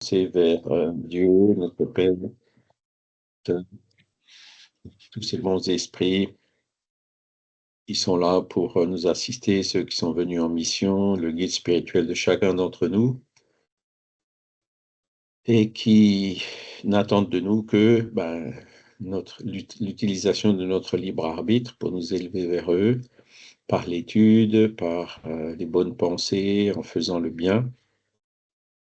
penser vers Dieu, notre Père, tous ces bons esprits qui sont là pour nous assister, ceux qui sont venus en mission, le guide spirituel de chacun d'entre nous, et qui n'attendent de nous que l'utilisation de notre libre arbitre pour nous élever vers eux, par l'étude, par les bonnes pensées, en faisant le bien.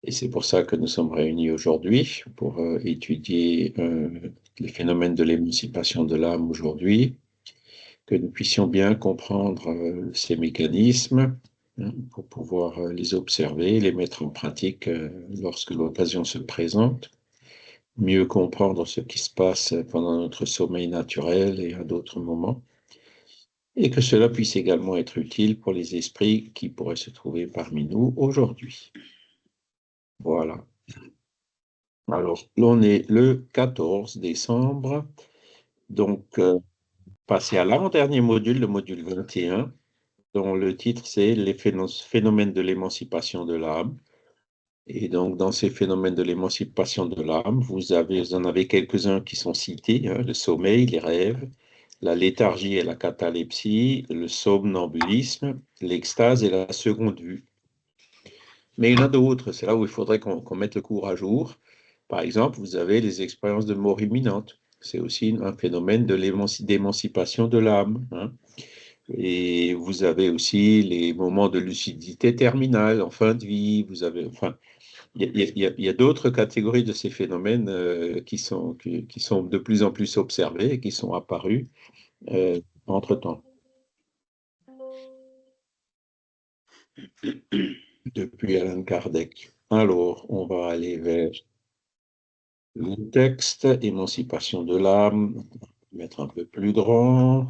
Et c'est pour ça que nous sommes réunis aujourd'hui, pour étudier les phénomènes de l'émancipation de l'âme aujourd'hui, que nous puissions bien comprendre ces mécanismes, hein, pour pouvoir les observer, les mettre en pratique lorsque l'occasion se présente, mieux comprendre ce qui se passe pendant notre sommeil naturel et à d'autres moments, et que cela puisse également être utile pour les esprits qui pourraient se trouver parmi nous aujourd'hui. Voilà. Alors, là, on est le 14 décembre, donc passé à l'avant-dernier module, le module 21, dont le titre c'est les phénomènes de l'émancipation de l'âme. Et donc, dans ces phénomènes de l'émancipation de l'âme, vous en avez quelques-uns qui sont cités, hein, le sommeil, les rêves, la léthargie et la catalepsie, le somnambulisme, l'extase et la seconde vue. Mais il y en a d'autres, c'est là où il faudrait qu'on mette le cours à jour. Par exemple, vous avez les expériences de mort imminente. C'est aussi un phénomène d'émancipation de l'âme, hein. Et vous avez aussi les moments de lucidité terminale en fin de vie. Vous avez, enfin, il y a d'autres catégories de ces phénomènes qui sont de plus en plus observés et qui sont apparus entre-temps. Depuis Allan Kardec. Alors, on va aller vers le texte, émancipation de l'âme, mettre un peu plus grand.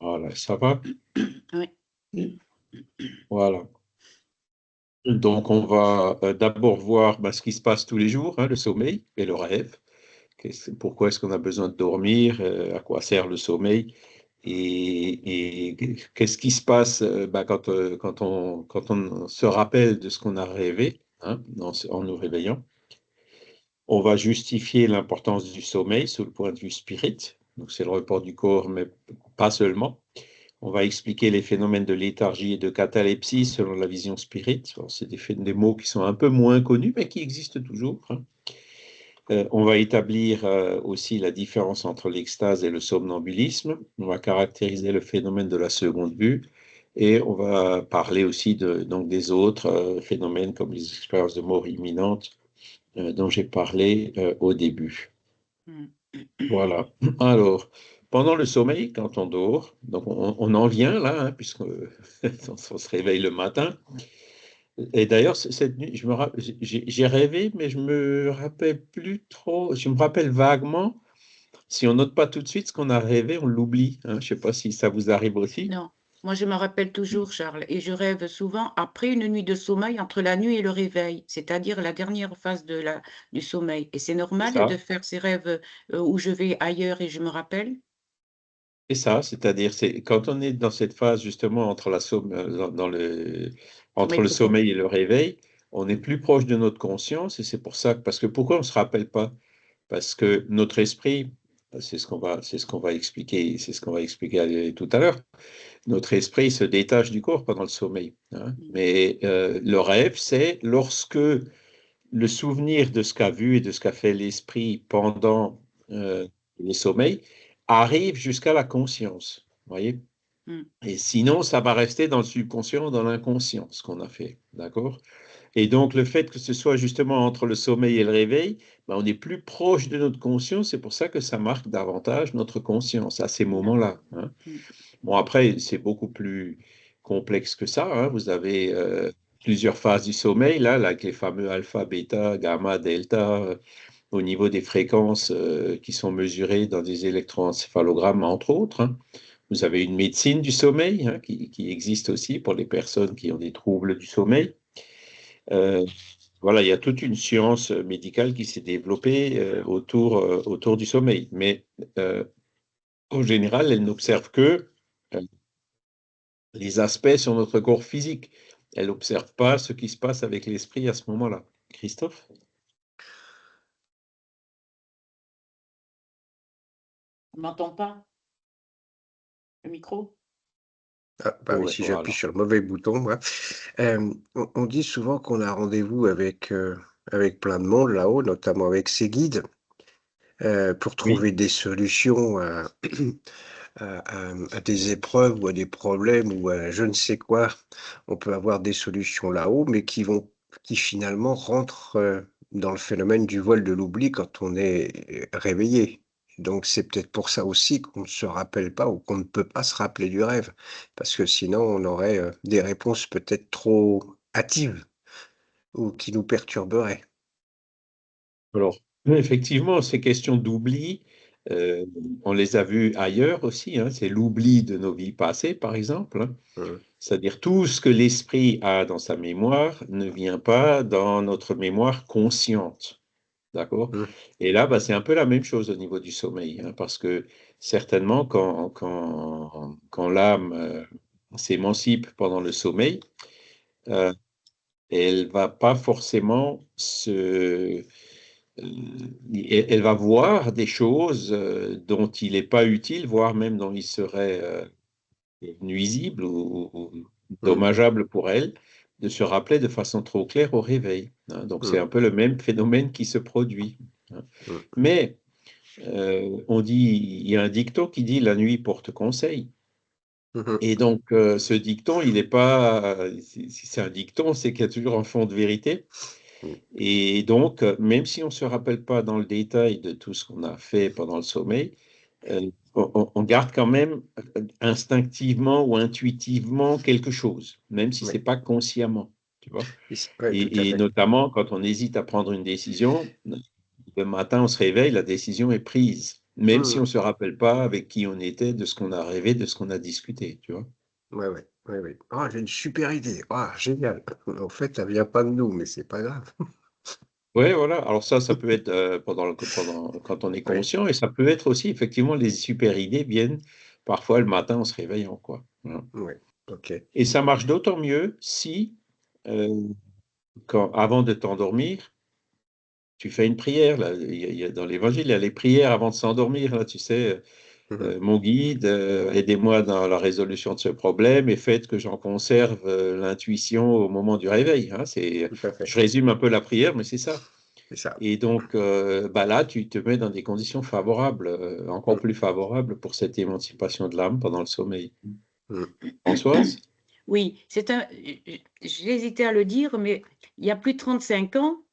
Voilà, ça va? Oui. Voilà. Donc, on va d'abord voir ce qui se passe tous les jours, hein, le sommeil et le rêve. Pourquoi est-ce qu'on a besoin de dormir? À quoi sert le sommeil? Et qu'est-ce qui se passe quand on se rappelle de ce qu'on a rêvé, hein, en nous réveillant? On va justifier l'importance du sommeil sous le point de vue spirit. Donc, c'est le repos du corps, mais pas seulement. On va expliquer les phénomènes de léthargie et de catalepsie selon la vision spirit. C'est des mots qui sont un peu moins connus, mais qui existent toujours, hein. On va établir aussi la différence entre l'extase et le somnambulisme. On va caractériser le phénomène de la seconde vue. Et on va parler aussi donc des autres phénomènes comme les expériences de mort imminente dont j'ai parlé au début. Voilà. Alors, pendant le sommeil, quand on dort, donc on en vient là, hein, puisqu'on on se réveille le matin. Et d'ailleurs, cette nuit, j'ai rêvé, mais je me rappelle plus trop. Je me rappelle vaguement. Si on note pas tout de suite ce qu'on a rêvé, on l'oublie, hein. Je ne sais pas si ça vous arrive aussi. Non, moi je me rappelle toujours, Charles, et je rêve souvent après une nuit de sommeil entre la nuit et le réveil, c'est-à-dire la dernière phase du sommeil. Et c'est C'est normal de ça. faire ces rêves où je vais ailleurs et je me rappelle? C'est ça, c'est-à-dire, c'est quand on est dans cette phase justement entre Sommeil le profond. sommeil et le réveil, on est plus proche de notre conscience et c'est pour ça parce que pourquoi on ne se rappelle pas? Parce que notre esprit, c'est ce qu'on va expliquer, c'est ce qu'on va expliquer tout à l'heure. Notre esprit se détache du corps pendant le sommeil, hein. Mais le rêve, c'est lorsque le souvenir de ce qu'a vu et de ce qu'a fait l'esprit pendant le sommeil arrive jusqu'à la conscience, voyez? Mm. Et sinon, ça va rester dans le subconscient, dans l'inconscient, ce qu'on a fait, d'accord? Et donc, le fait que ce soit justement entre le sommeil et le réveil, on est plus proche de notre conscience, c'est pour ça que ça marque davantage notre conscience à ces moments-là, hein. Mm. Bon, après, c'est beaucoup plus complexe que ça, hein. Vous avez plusieurs phases du sommeil, là, avec les fameux alpha, bêta, gamma, delta, au niveau des fréquences qui sont mesurées dans des électroencéphalogrammes, entre autres, hein. Vous avez une médecine du sommeil, hein, qui existe aussi pour les personnes qui ont des troubles du sommeil. Voilà, il y a toute une science médicale qui s'est développée autour du sommeil. Mais en général, elle n'observe que les aspects sur notre corps physique. elle n'observe pas ce qui se passe avec l'esprit à ce moment-là. Christophe? On m'entend pas? Le micro? Ah, bah oui, Ouais, si j'appuie voilà. sur le mauvais bouton, moi. On dit souvent qu'on a rendez-vous avec plein de monde là-haut, notamment avec ses guides, pour Oui. trouver des solutions à des épreuves ou à des problèmes ou à je ne sais quoi. On peut avoir des solutions là-haut, mais qui finalement rentrent dans le phénomène du vol de l'oubli quand on est réveillé. Donc c'est peut-être pour ça aussi qu'on ne se rappelle pas ou qu'on ne peut pas se rappeler du rêve, parce que sinon on aurait des réponses peut-être trop hâtives ou qui nous perturberaient. Alors, effectivement, ces questions d'oubli, euh, on les a vues ailleurs aussi, hein. C'est l'oubli de nos vies passées, par exemple, hein. Mmh. C'est-à-dire tout ce que l'esprit a dans sa mémoire ne vient pas dans notre mémoire consciente. D'accord? Mmh. Et là, bah, c'est un peu la même chose au niveau du sommeil, hein, parce que certainement, quand l'âme s'émancipe pendant le sommeil, euh, elle va pas forcément elle va voir des choses dont il n'est pas utile, voire même dont il serait nuisible ou Mmh. dommageable pour elle, de se rappeler de façon trop claire au réveil, hein. Donc c'est Mmh. un peu le même phénomène qui se produit, hein. Mmh. Mais on dit, il y a un dicton qui dit la nuit porte conseil. Mmh. Et donc ce dicton, il n'est pas, si c'est un dicton, c'est qu'il y a toujours un fond de vérité. Mmh. Et donc, même si on ne se rappelle pas dans le détail de tout ce qu'on a fait pendant le sommeil, on garde quand même instinctivement ou intuitivement quelque chose, même si ce Oui, n'est pas consciemment, tu vois. ouais, tout à Et fait. notamment quand on hésite à prendre une décision, le matin on se réveille, la décision est prise, même si on Mmh. ne se rappelle pas avec qui on était, de ce qu'on a rêvé, de ce qu'on a discuté, tu vois. Ouais, ouais, ouais, ouais. «Ah, j'ai une super idée! Ah, génial!» En fait, ça vient pas de nous, mais c'est pas grave. Oui, voilà. Alors ça peut être quand on est Oui, conscient, et ça peut être aussi, effectivement, les super idées viennent parfois le matin en se réveillant, quoi. Voilà. ouais, OK. Et ça marche d'autant mieux si, euh, avant de t'endormir, tu fais une prière. Là. Dans l'Évangile, il y a les prières avant de s'endormir. Là, tu sais, Mmh. mon guide, aidez-moi dans la résolution de ce problème et faites que j'en conserve l'intuition au moment du réveil, hein. Tout à fait, Je résume un peu la prière, mais c'est ça. c'est ça. Et donc, bah là, tu te mets dans des conditions favorables, encore Mmh. plus favorables pour cette émancipation de l'âme pendant le sommeil. Mmh. Françoise? Oui, j'hésitais à le dire, mais il y a plus de 35 ans,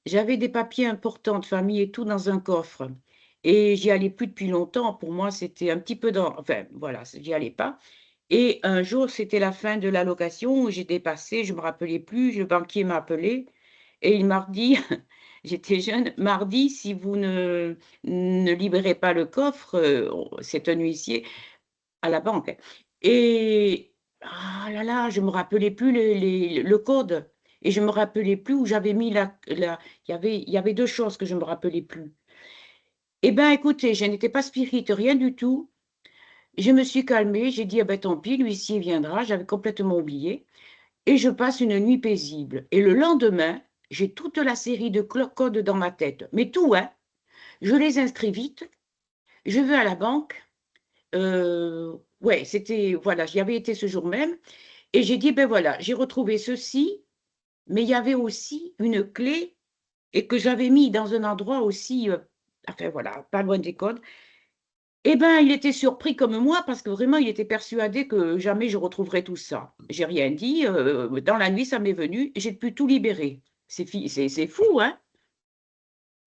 j'avais des papiers importants de famille et tout dans un coffre et j'y allais plus depuis longtemps. Pour moi, c'était un petit peu enfin, voilà, j'y allais pas et un jour, c'était la fin de la location, j'ai dépassé, je me rappelais plus, le banquier m'a appelé et il m'a dit j'étais jeune: «Mardi, si vous ne libérez pas le coffre, c'est un huissier à la banque, hein». Et ah là là, je me rappelais plus le code et je me rappelais plus où j'avais mis il y avait 2 choses que je me rappelais plus. Eh ben, écoutez, je n'étais pas spirit, rien du tout. Je me suis calmée, j'ai dit: «Ah ben, tant pis, l'huissier viendra», j'avais complètement oublié et je passe une nuit paisible et le lendemain, j'ai toute la série de codes dans ma tête, mais tout, hein. Je les inscris vite, je vais à la banque, ouais, c'était voilà, j'y avais été ce jour même et j'ai dit: «Ben voilà, j'ai retrouvé ceci», mais il y avait aussi une clé et que j'avais mis dans un endroit aussi, enfin voilà, pas loin des codes. Et ben, il était surpris comme moi parce que vraiment il était persuadé que jamais je retrouverais tout ça. J'ai rien dit, dans la nuit, ça m'est venu, j'ai pu tout libérer. C'est fou, hein?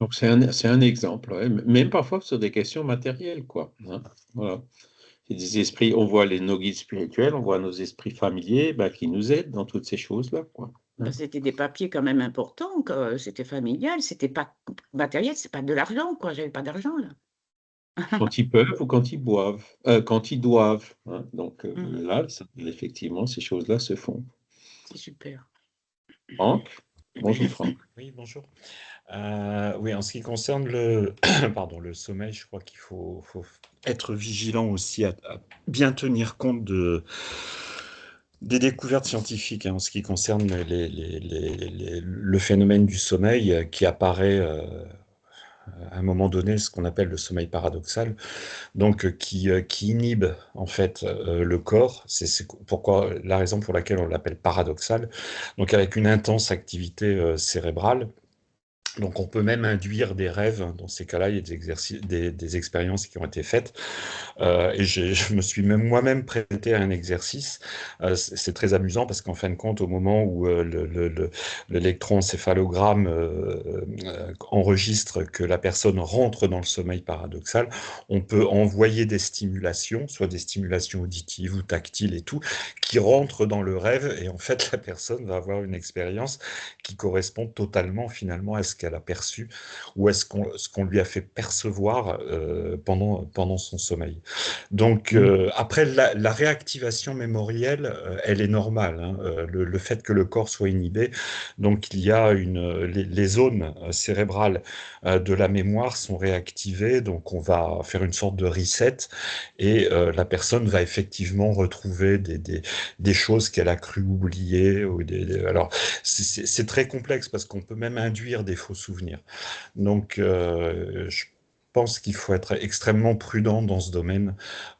Donc c'est un exemple, ouais. Même parfois sur des questions matérielles, quoi, hein. Voilà. C'est des esprits, on voit nos guides spirituels, on voit nos esprits familiers, bah, qui nous aident dans toutes ces choses-là, quoi, Bah, hein. c'était des papiers quand même importants, que c'était familial, c'était pas matériel, c'est pas de l'argent, quoi, j'avais pas d'argent là. Quand ils peuvent ou quand ils boivent, quand ils doivent, hein. Donc Mmh. là, effectivement, ces choses-là se font. C'est super. Franck? Bonjour Franck. Oui, bonjour. Oui, en ce qui concerne le pardon, le sommeil, je crois qu'il faut être vigilant aussi à bien tenir compte des découvertes scientifiques en ce qui concerne le phénomène du sommeil qui apparaît à un moment donné, ce qu'on appelle le sommeil paradoxal, donc qui inhibe en fait le corps. C'est pourquoi la raison pour laquelle on l'appelle paradoxal. Donc avec une intense activité cérébrale. Donc on peut même induire des rêves. Dans ces cas-là, il y a des exercices, des expériences qui ont été faites. Et je me suis même moi-même prêté à un exercice. C'est très amusant parce qu'en fin de compte, au moment où l'électroencéphalogramme enregistre que la personne rentre dans le sommeil paradoxal, on peut envoyer des stimulations, soit des stimulations auditives ou tactiles et tout, qui rentrent dans le rêve. Et en fait, la personne va avoir une expérience qui correspond totalement finalement à ce qu'elle a perçu ou à ce qu'on lui a fait percevoir pendant son sommeil. Donc, après, la réactivation mémorielle, elle est normale, hein, le fait que le corps soit inhibé. Donc, il y a les zones cérébrales de la mémoire sont réactivées. Donc, on va faire une sorte de reset et la personne va effectivement retrouver des choses qu'elle a cru oublier. Alors, c'est très complexe parce qu'on peut même induire des faux souvenirs. Donc, je pense qu'il faut être extrêmement prudent dans ce domaine.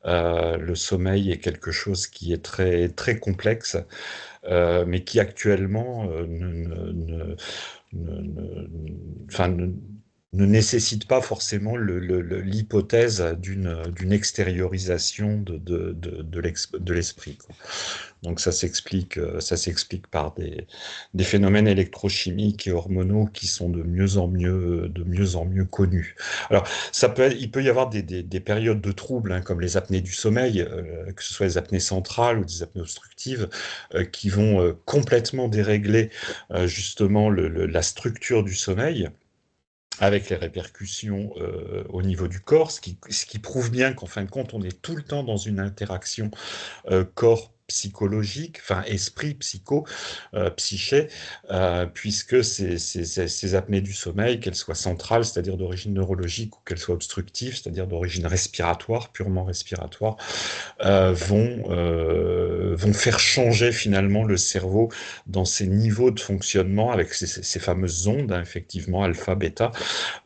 Le sommeil est quelque chose qui est très, très complexe, mais qui actuellement ne- ne- enfin, ne nécessite pas forcément l'hypothèse d'une extériorisation de l'esprit, quoi. Donc ça s'explique par des phénomènes électrochimiques et hormonaux qui sont de mieux en mieux connus. Alors, il peut y avoir des périodes de troubles, hein, comme les apnées du sommeil, que ce soit les apnées centrales ou des apnées obstructives, qui vont complètement dérégler justement la structure du sommeil avec les répercussions au niveau du corps, ce qui prouve bien qu'en fin de compte, on est tout le temps dans une interaction corps psychologique, enfin esprit, psyché, puisque ces apnées du sommeil, qu'elles soient centrales, c'est-à-dire d'origine neurologique, ou qu'elles soient obstructives, c'est-à-dire d'origine respiratoire, purement respiratoire, vont faire changer finalement le cerveau dans ses niveaux de fonctionnement avec ces fameuses ondes, hein, effectivement, alpha, bêta,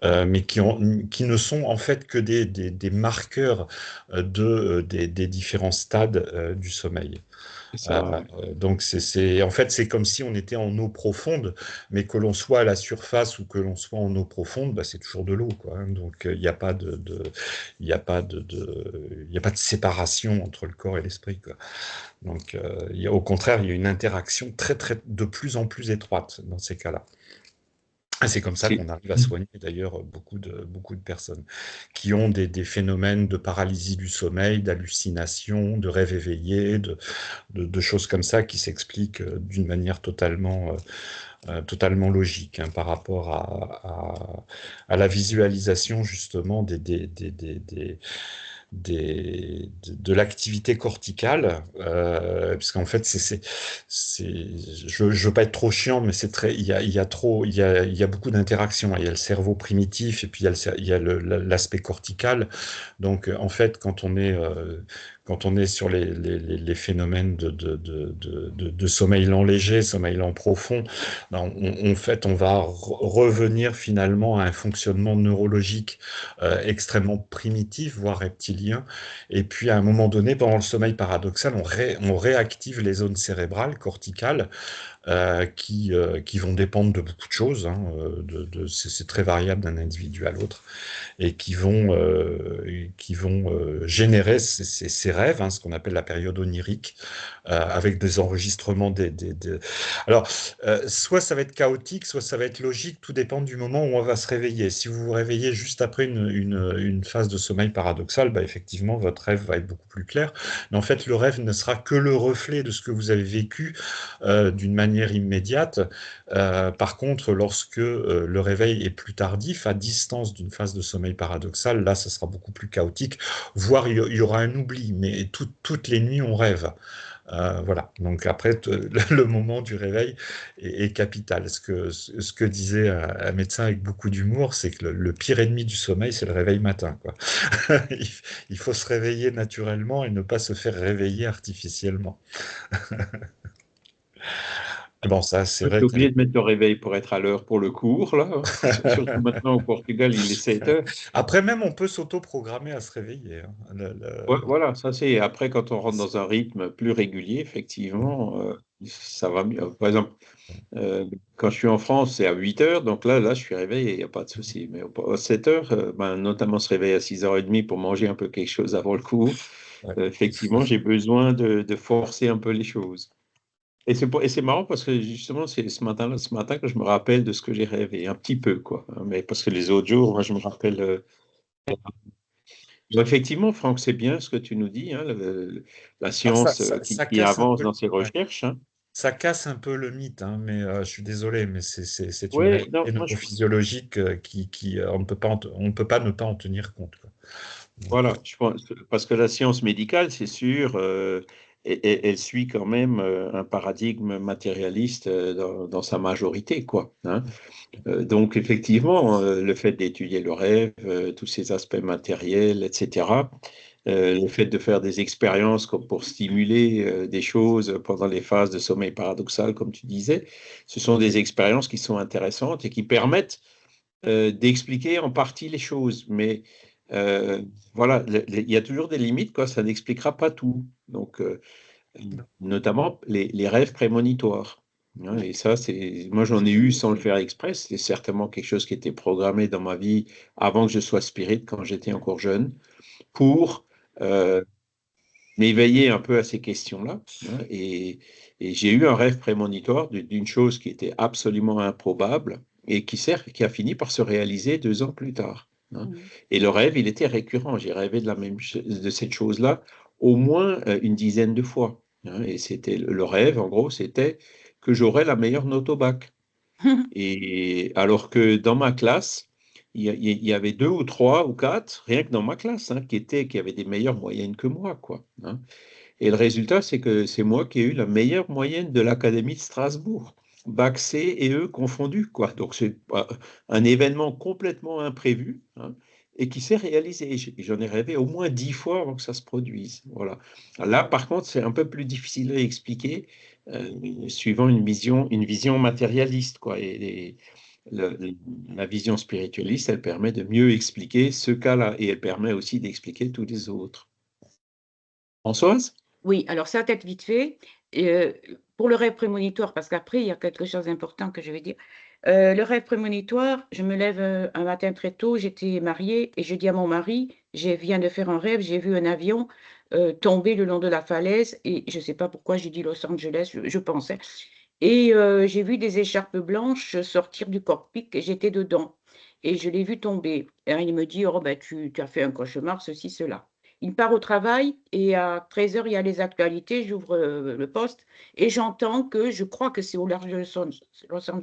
mais qui ne sont en fait que des marqueurs des différents stades du sommeil. C'est ça, ouais. Donc en fait, c'est comme si on était en eau profonde, mais que l'on soit à la surface ou que l'on soit en eau profonde, bah, c'est toujours de l'eau, quoi, hein. Donc il n'y a pas il y a pas il y a pas de séparation entre le corps et l'esprit, quoi. Donc au contraire, il y a une interaction de plus en plus étroite dans ces cas-là. Et c'est comme ça Si- qu'on arrive à soigner d'ailleurs beaucoup de personnes qui ont des phénomènes de paralysie du sommeil, d'hallucination, de rêve éveillé, de choses comme ça qui s'expliquent d'une manière totalement logique, hein, par rapport à la visualisation justement de l'activité corticale, puisqu'en fait, je veux pas être trop chiant, mais il y a trop, il y a beaucoup d'interactions. Il y a le cerveau primitif et puis il y a l'aspect cortical. Donc, en fait, quand on est sur les phénomènes de sommeil lent léger, sommeil lent profond, ben, en fait, on va revenir finalement à un fonctionnement neurologique extrêmement primitif, voire reptilien. Et puis, à un moment donné, pendant le sommeil paradoxal, on réactive les zones cérébrales, corticales, qui vont dépendre de beaucoup de choses, hein, c'est très variable d'un individu à l'autre, et qui vont générer ces rêves, hein, ce qu'on appelle la période onirique, avec des enregistrements Alors, soit ça va être chaotique, soit ça va être logique, tout dépend du moment où on va se réveiller. Si vous vous réveillez juste après une phase de sommeil paradoxal, bah, effectivement, votre rêve va être beaucoup plus clair. Mais en fait, le rêve ne sera que le reflet de ce que vous avez vécu d'une manière immédiate. Par contre, lorsque le réveil est plus tardif, à distance d'une phase de sommeil paradoxal, là, ça sera beaucoup plus chaotique, voire il y aura un oubli, mais toutes les nuits, on rêve. Voilà. Donc après, le moment du réveil est capital. Ce que disait un médecin avec beaucoup d'humour, c'est que le pire ennemi du sommeil, c'est le réveil matin, quoi. Il, il faut se réveiller naturellement et ne pas se faire réveiller artificiellement. Bon, ça, c'est Je suis vrai que obligé de mettre le réveil pour être à l'heure pour le cours, là. Surtout maintenant au Portugal, il est 7 heures. après même, on peut s'auto-programmer à se réveiller, hein. Ouais, voilà, ça c'est après quand on rentre dans un rythme plus régulier, effectivement, ça va mieux. Par exemple, quand je suis en France, c'est à 8 heures, donc là, je suis réveillé, il n'y a pas de souci. Mais à 7 heures, ben, notamment se réveiller à 6h30 pour manger un peu quelque chose avant le cours, Ouais. effectivement, j'ai besoin de forcer un peu les choses. Et c'est marrant parce que justement, c'est ce matin que je me rappelle de ce que j'ai rêvé, un petit peu, quoi. Hein, mais parce que les autres jours, moi, je me rappelle. Effectivement, Franck, c'est bien ce que tu nous dis, hein, la Alors science ça qui casse un avance peu, dans ses ouais. recherches. Hein. Ça casse un peu le mythe, hein, mais je suis désolé, mais c'est une Oui, non, réalité moi, neurophysiologique on ne peut pas, on ne peut pas ne pas en tenir compte, quoi. Donc, voilà, je pense, parce que la science médicale, c'est sûr, elle suit quand même un paradigme matérialiste dans sa majorité, quoi. Hein. Donc, effectivement, le fait d'étudier le rêve, tous ces aspects matériels, etc., le fait de faire des expériences comme pour stimuler des choses pendant les phases de sommeil paradoxal, comme tu disais, ce sont des expériences qui sont intéressantes et qui permettent d'expliquer en partie les choses. Mais euh, voilà, il y a toujours des limites, quoi, ça n'expliquera pas tout. Donc, notamment les rêves prémonitoires. Hein, et ça, moi j'en ai eu sans le faire exprès. C'est certainement quelque chose qui était programmé dans ma vie avant que je sois spirit, quand j'étais encore jeune, pour euh, m'éveiller un peu à ces questions-là. Hein, et j'ai eu un rêve prémonitoire d'une chose qui était absolument improbable et qui a fini par se réaliser 2 ans plus tard. Hein. Mhm. Et le rêve, il était récurrent. J'ai rêvé de cette chose-là au moins une dizaine de fois. Hein. Et c'était le rêve, en gros, c'était que j'aurais la meilleure note au bac. Et alors que dans ma classe, il y avait 2 ou 3 ou 4, rien que dans ma classe, hein, qui avaient des meilleures moyennes que moi, quoi. Hein. Et le résultat, c'est que c'est moi qui ai eu la meilleure moyenne de l'Académie de Strasbourg, bac C et E confondus, quoi. Donc c'est un événement complètement imprévu, hein, et qui s'est réalisé. J'en ai rêvé au moins 10 fois avant que ça se produise. Voilà. Là, par contre, c'est un peu plus difficile à expliquer, suivant une vision matérialiste, quoi. Et le- la vision spiritualiste, elle permet de mieux expliquer ce cas-là, et elle permet aussi d'expliquer tous les autres. Françoise? Oui, alors ça, tête vite fait. Pour le rêve prémonitoire, parce qu'après, il y a quelque chose d'important que je vais dire. Le rêve prémonitoire, je me lève un matin très tôt, j'étais mariée, et je dis à mon mari, je viens de faire un rêve, j'ai vu un avion tomber le long de la falaise, et je ne sais pas pourquoi j'ai dit Los Angeles, je pensais. Et j'ai vu des écharpes blanches sortir du cockpit, et j'étais dedans. Et je l'ai vu tomber. Et il me dit, oh, ben, tu as fait un cauchemar, ceci, cela. Il part au travail et à 13 heures, il y a les actualités. J'ouvre le poste et j'entends que je crois que c'est au large de Los Angeles,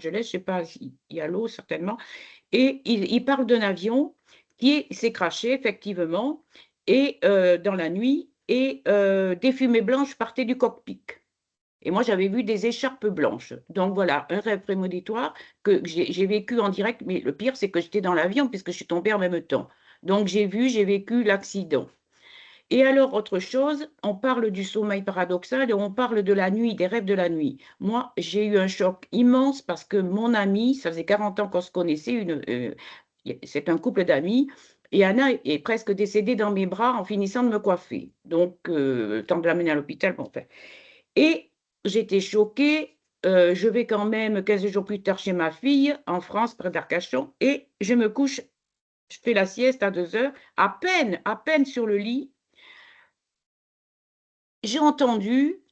je ne sais pas s'il y a l'eau certainement. Et il parle d'un avion qui s'est crashé effectivement et dans la nuit et des fumées blanches partaient du cockpit. Et moi, j'avais vu des écharpes blanches. Donc voilà, un rêve prémonitoire que j'ai vécu en direct. Mais le pire, c'est que j'étais dans l'avion puisque je suis tombée en même temps. Donc j'ai vécu l'accident. Et alors, autre chose, on parle du sommeil paradoxal et on parle de la nuit, des rêves de la nuit. Moi, j'ai eu un choc immense parce que mon amie, ça faisait 40 ans qu'on se connaissait, c'est un couple d'amis, et Anna est presque décédée dans mes bras en finissant de me coiffer. Donc, le temps de l'amener à l'hôpital, bon, enfin. Et j'étais choquée. Je vais quand même 15 jours plus tard chez ma fille, en France, près d'Arcachon, et je me couche, je fais la sieste à 2 heures, à peine sur le lit. J'ai entendu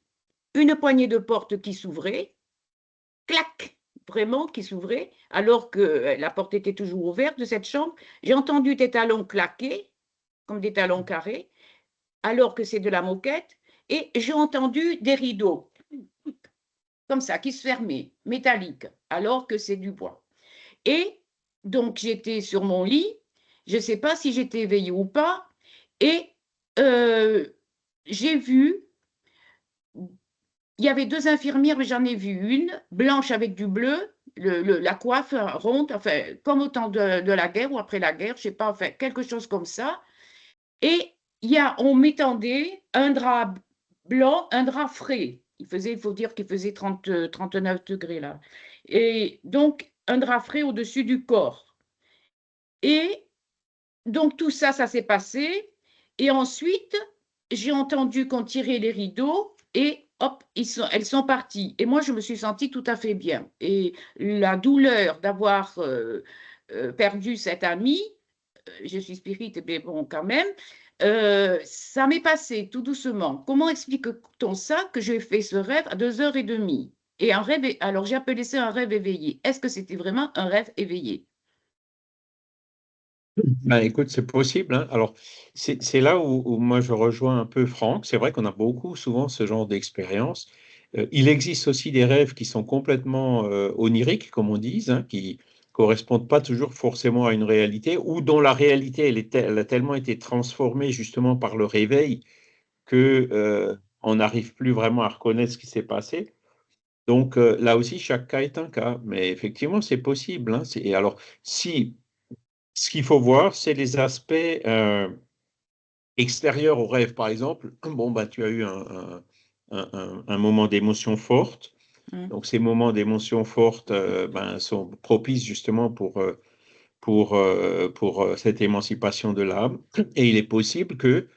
une poignée de porte qui s'ouvrait, clac, vraiment qui s'ouvrait, alors que la porte était toujours ouverte de cette chambre. J'ai entendu des talons claquer, comme des talons carrés, alors que c'est de la moquette, et j'ai entendu des rideaux, comme ça, qui se fermaient, métalliques, alors que c'est du bois. Et donc, j'étais sur mon lit, je ne sais pas si j'étais éveillée ou pas, et j'ai vu il y avait 2 infirmières, mais j'en ai vu une, blanche avec du bleu, la coiffe ronde, enfin, comme au temps de la guerre ou après la guerre, je sais pas, enfin, quelque chose comme ça. Et on m'étendait un drap blanc, un drap frais. Il faut dire qu'il faisait 39 degrés là. Et donc, un drap frais au-dessus du corps. Et donc, tout ça, ça s'est passé. Et ensuite, j'ai entendu qu'on tirait les rideaux et hop, elles sont parties. Et moi, je me suis sentie tout à fait bien. Et la douleur d'avoir perdu cette amie, je suis spirit, mais bon, quand même, ça m'est passé tout doucement. Comment explique-t-on ça que j'ai fait ce rêve à 2h30? Et un rêve, alors j'ai appelé ça un rêve éveillé. Est-ce que c'était vraiment un rêve éveillé? Ben, écoute, c'est possible, hein. Alors, c'est là où moi je rejoins un peu Franck. C'est vrai qu'on a beaucoup, souvent, ce genre d'expérience. Il existe aussi des rêves qui sont complètement oniriques, comme on dit, hein, qui correspondent pas toujours forcément à une réalité, ou dont la réalité, elle a tellement été transformée justement par le réveil que on n'arrive plus vraiment à reconnaître ce qui s'est passé. Donc là aussi, chaque cas est un cas. Mais effectivement, c'est possible, hein. Alors, si ce qu'il faut voir, c'est les aspects extérieurs au rêve. Par exemple, bon, bah, tu as eu un moment d'émotion forte. Hum. Donc, ces moments d'émotion forte ben, sont propices justement pour cette émancipation de l'âme. Et il est possible que,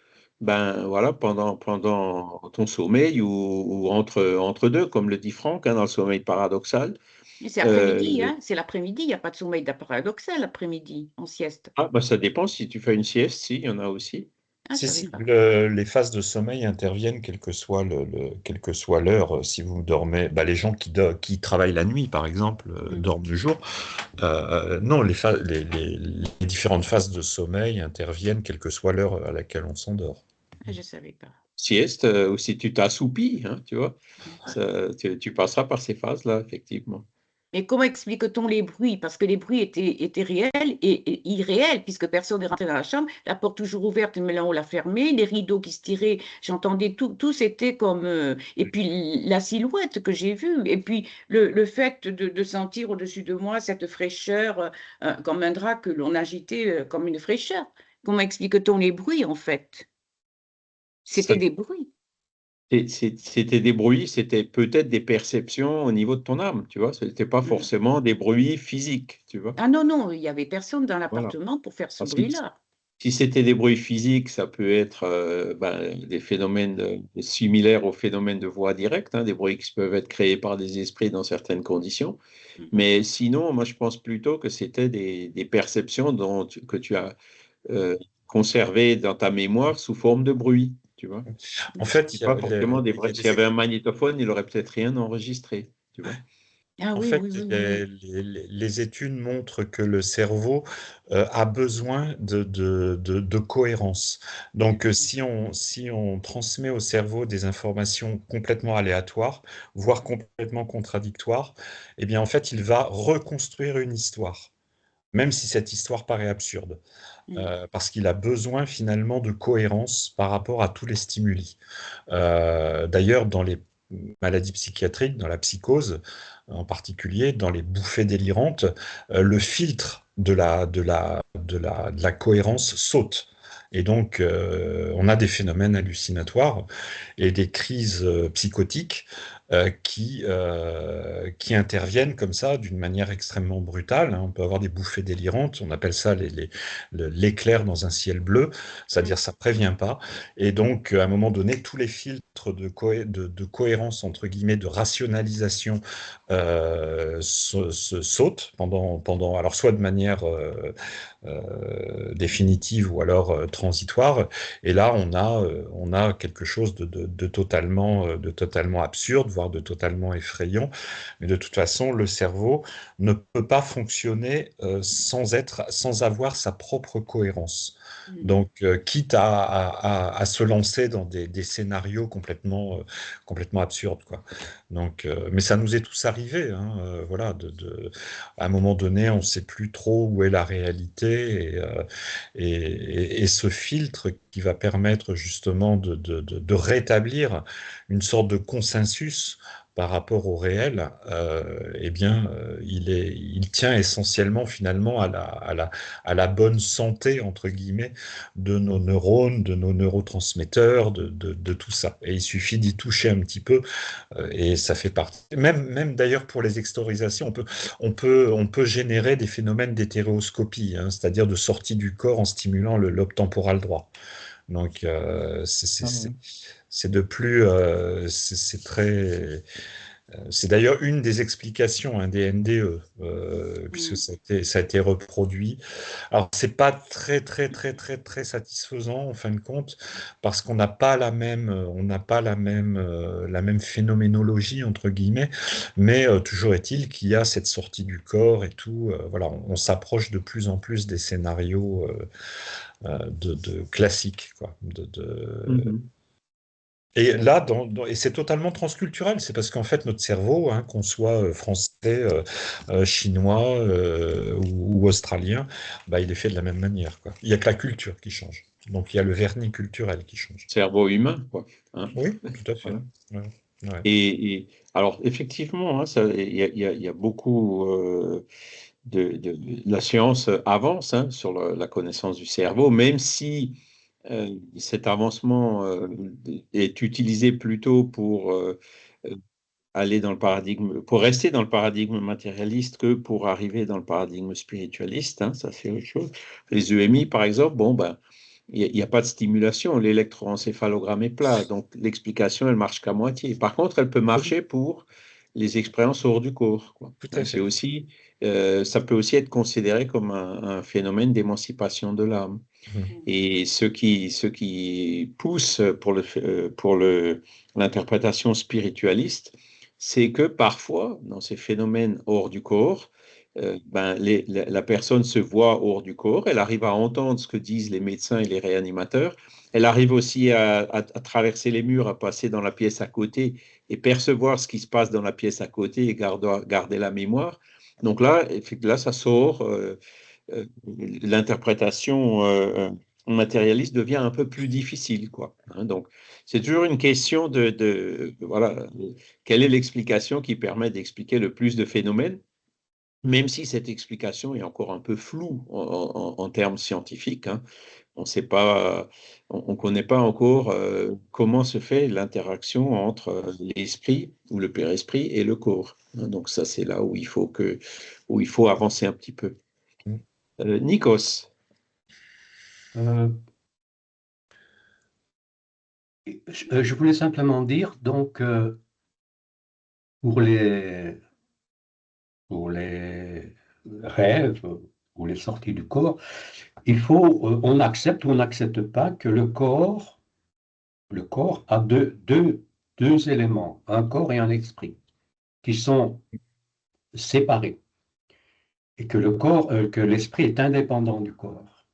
ben, voilà, pendant ton sommeil ou entre deux, comme le dit Franck, hein, dans le sommeil paradoxal, Mais c'est après-midi, euh, hein? C'est l'après-midi, il n'y a pas de sommeil paradoxal l'après-midi, en sieste. ah, bah, ça dépend si tu fais une sieste, si, il y en a aussi. Ah, je Si, ne savais si, pas. les phases de sommeil interviennent quelle que soit quelle que soit l'heure. Si vous dormez, bah, les gens qui travaillent la nuit, par exemple, Hum. dorment le jour. Non, les différentes phases de sommeil interviennent quelle que soit l'heure à laquelle on s'endort. Ah, je ne savais pas. Sieste, ou si tu t'assoupis, hein, tu vois, Hum. tu passeras par ces phases-là, effectivement. Mais comment explique-t-on les bruits? Parce que les bruits étaient réels et irréels, puisque personne n'est rentré dans la chambre, la porte toujours ouverte, mais là on l'a fermée, les rideaux qui se tiraient, j'entendais tout c'était comme... et puis la silhouette que j'ai vue, et puis le fait de sentir au-dessus de moi cette fraîcheur, comme un drap que l'on agitait comme une fraîcheur. Comment explique-t-on les bruits, en fait? Ça- C'était des bruits. C'était des bruits, c'était peut-être des perceptions au niveau de ton âme, tu vois, ce n'était pas Mm. forcément des bruits physiques, tu vois. Ah non, non, il n'y avait personne dans Voilà. l'appartement pour faire ce Alors, si, bruit-là. si c'était des bruits physiques, ça peut être ben, des phénomènes similaires aux phénomènes de voix directe, hein, des bruits qui peuvent être créés par des esprits dans certaines conditions. Mm. Mais sinon, moi, je pense plutôt que c'était des perceptions que tu as euh, conservées dans ta mémoire sous forme de bruit, tu vois. En fait, C'est pas forcément des il y vrais. a S'il y avait un magnétophone, il aurait peut-être rien enregistré, tu vois. Ah En oui, fait, oui, oui, oui, oui. les études montrent que le cerveau a besoin de cohérence. Donc, si on transmet au cerveau des informations complètement aléatoires, voire complètement contradictoires, eh bien, en fait, il va reconstruire une histoire, même si cette histoire paraît absurde, Mm. parce qu'il a besoin finalement de cohérence par rapport à tous les stimuli. D'ailleurs, dans les maladies psychiatriques, dans la psychose en particulier, dans les bouffées délirantes, le filtre de la cohérence saute. Et donc, on a des phénomènes hallucinatoires et des crises psychotiques qui interviennent comme ça d'une manière extrêmement brutale, hein. On peut avoir des bouffées délirantes, on appelle ça l'éclair dans un ciel bleu, Mm. c'est-à-dire ça prévient pas. Et donc, à un moment donné, tous les filtres de cohérence, entre guillemets, de rationalisation sautent alors soit de manière définitive ou alors transitoire. Et là, on a quelque chose de totalement absurde, voire de totalement effrayant. Mais de toute façon, le cerveau ne peut pas fonctionner sans avoir sa propre cohérence. Mm. Donc, quitte à se lancer dans des scénarios complètement absurdes, quoi. Donc, mais ça nous est tous arrivé, hein, voilà, à un moment donné, on ne sait plus trop où est la réalité et ce filtre qui va permettre justement de rétablir une sorte de consensus plus par rapport au réel, eh bien, il tient essentiellement finalement à la bonne santé, entre guillemets, de nos neurones, de nos neurotransmetteurs, de tout ça. Et il suffit d'y toucher un petit peu, et ça fait partie. Même d'ailleurs pour les extorisations, on peut générer des phénomènes d'hétéroscopie, hein, c'est-à-dire de sortie du corps en stimulant le lobe temporal droit. Donc, c'est de plus, c'est très, c'est d'ailleurs une des explications, hein, des NDE, puisque ça a été reproduit. Alors, c'est pas très satisfaisant en fin de compte, parce qu'on n'a pas la même phénoménologie entre guillemets, mais toujours est-il qu'il y a cette sortie du corps et tout. Voilà, on s'approche de plus en plus des scénarios de classiques, quoi. Et là, et c'est totalement transculturel, c'est parce qu'en fait, notre cerveau, hein, qu'on soit français, chinois ou australien, bah, il est fait de la même manière, quoi. Il n'y a que la culture qui change. Donc, il y a le vernis culturel qui change. Cerveau humain, quoi. Hein. Oui, tout à fait. Voilà. Ouais. Et alors, effectivement, hein, il y a beaucoup la science avance, hein, sur la connaissance du cerveau, même si cet avancement est utilisé plutôt pour aller dans le paradigme, pour rester dans le paradigme matérialiste que pour arriver dans le paradigme spiritualiste, hein, ça c'est autre chose. Les EMI, par exemple, bon, ben, il n'y a pas de stimulation, l'électroencéphalogramme est plat, donc l'explication, elle marche qu'à moitié. Par contre, elle peut marcher pour les expériences hors du corps, quoi. Tout à C'est fait. aussi, ça peut aussi être considéré comme un phénomène d'émancipation de l'âme. Et ce qui pousse pour l'interprétation spiritualiste, c'est que parfois, dans ces phénomènes hors du corps, ben, la personne se voit hors du corps, elle arrive à entendre ce que disent les médecins et les réanimateurs, elle arrive aussi à traverser les murs, à passer dans la pièce à côté et percevoir ce qui se passe dans la pièce à côté et garder la mémoire. Donc là, ça sort, l'interprétation matérialiste devient un peu plus difficile, quoi. Hein, donc, c'est toujours une question voilà, quelle est l'explication qui permet d'expliquer le plus de phénomènes, même si cette explication est encore un peu floue en termes scientifiques. Hein. On sait pas, on connaît pas encore comment se fait l'interaction entre l'esprit ou le père-esprit et le corps. Hein, donc ça, c'est là où il faut avancer un petit peu. Nikos. Je voulais simplement dire, donc, pour les rêves ou les sorties du corps, on accepte ou on n'accepte pas que le corps a deux éléments, un corps et un esprit, qui sont séparés, et que l'esprit est indépendant du corps.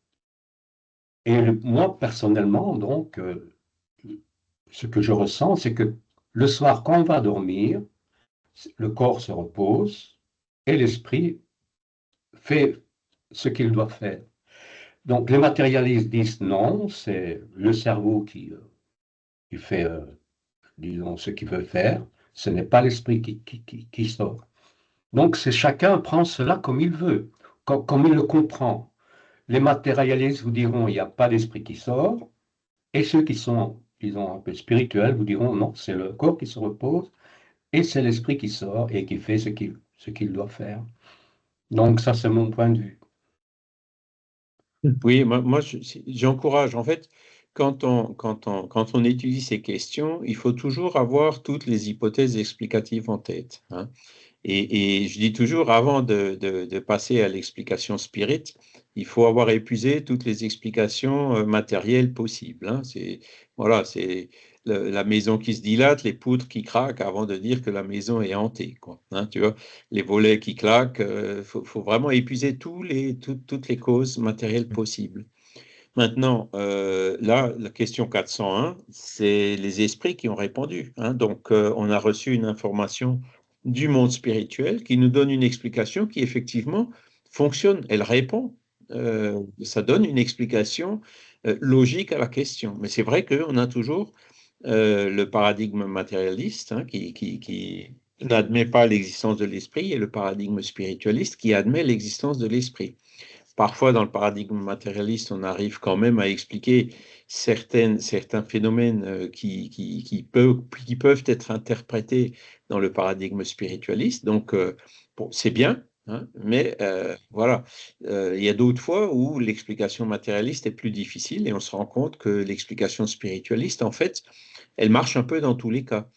Et moi, personnellement, donc, ce que je ressens, c'est que le soir, quand on va dormir, le corps se repose et l'esprit fait ce qu'il doit faire. Donc, les matérialistes disent non, c'est le cerveau qui fait, disons, ce qu'il veut faire, ce n'est pas l'esprit qui sort. Donc, chacun prend cela comme il veut, comme il le comprend. Les matérialistes vous diront il n'y a pas d'esprit qui sort, et ceux qui sont, disons, un peu spirituels vous diront non, c'est le corps qui se repose, et c'est l'esprit qui sort et qui fait ce qu'il doit faire. Donc, ça, c'est mon point de vue. Oui, moi j'encourage. En fait, quand on étudie ces questions, il faut toujours avoir toutes les hypothèses explicatives en tête. Hein. Et je dis toujours, avant de passer à l'explication spirit, il faut avoir épuisé toutes les explications matérielles possibles. Hein. Voilà, c'est la maison qui se dilate, les poutres qui craquent avant de dire que la maison est hantée, quoi. Hein, tu vois, les volets qui claquent. Faut vraiment épuiser toutes les causes matérielles possibles. Maintenant, là, la question 401, c'est les esprits qui ont répondu. Hein. Donc, on a reçu une information du monde spirituel qui nous donne une explication qui, effectivement, fonctionne. Elle répond. Ça donne une explication logique à la question. Mais c'est vrai qu'on a toujours le paradigme matérialiste, hein, qui n'admet pas l'existence de l'esprit, et le paradigme spiritualiste qui admet l'existence de l'esprit. Parfois, dans le paradigme matérialiste, on arrive quand même à expliquer certains phénomènes qui peuvent être interprétés dans le paradigme spiritualiste. Donc, bon, c'est bien, hein, mais voilà. Il y a d'autres fois où l'explication matérialiste est plus difficile et on se rend compte que l'explication spiritualiste, en fait, elle marche un peu dans tous les cas.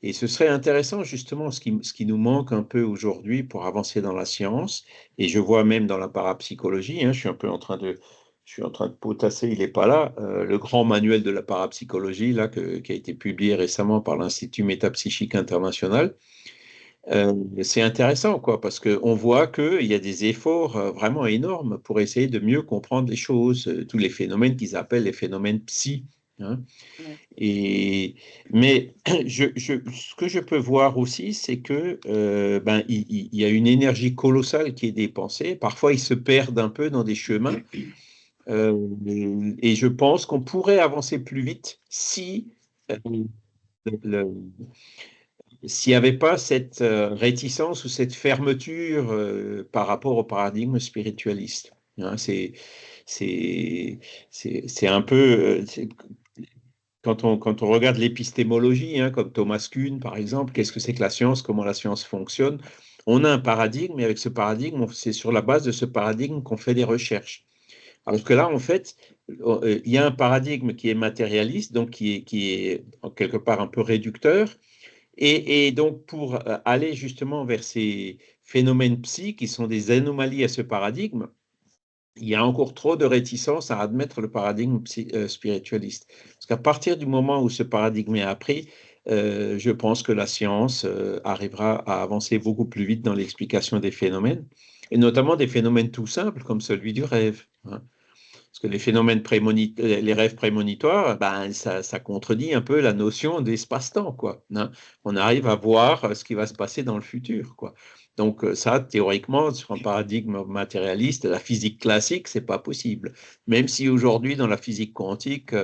Et ce serait intéressant, justement, ce qui nous manque un peu aujourd'hui pour avancer dans la science, et je vois même dans la parapsychologie, hein, je suis en train de potasser, il n'est pas là, le grand manuel de la parapsychologie, là, qui a été publié récemment par l'Institut Métapsychique International. C'est intéressant, quoi, parce qu'on voit qu'il y a des efforts vraiment énormes pour essayer de mieux comprendre les choses, tous les phénomènes qu'ils appellent les phénomènes psy, hein. Mais ce que je peux voir aussi, c'est que il y a une énergie colossale qui est dépensée. Parfois, ils se perdent un peu dans des chemins. Et je pense qu'on pourrait avancer plus vite si le- s'il n'y avait pas cette réticence ou cette fermeture par rapport au paradigme spiritualiste. Hein, c'est un peu, quand on regarde l'épistémologie, hein, comme Thomas Kuhn, par exemple, qu'est-ce que c'est que la science, comment la science fonctionne, on a un paradigme, et avec ce paradigme, c'est sur la base de ce paradigme qu'on fait des recherches. Alors que là, en fait, il y a un paradigme qui est matérialiste, donc qui est en quelque part un peu réducteur, et donc pour aller justement vers ces phénomènes psy qui sont des anomalies à ce paradigme, il y a encore trop de réticence à admettre le paradigme spiritualiste. Parce qu'à partir du moment où ce paradigme est appris, je pense que la science arrivera à avancer beaucoup plus vite dans l'explication des phénomènes, et notamment des phénomènes tout simples comme celui du rêve, hein. Parce que les rêves prémonitoires, ben, ça contredit un peu la notion d'espace-temps, quoi, hein. On arrive à voir ce qui va se passer dans le futur, quoi. Donc ça, théoriquement, sur un paradigme matérialiste, la physique classique, c'est pas possible. Même si aujourd'hui, dans la physique quantique,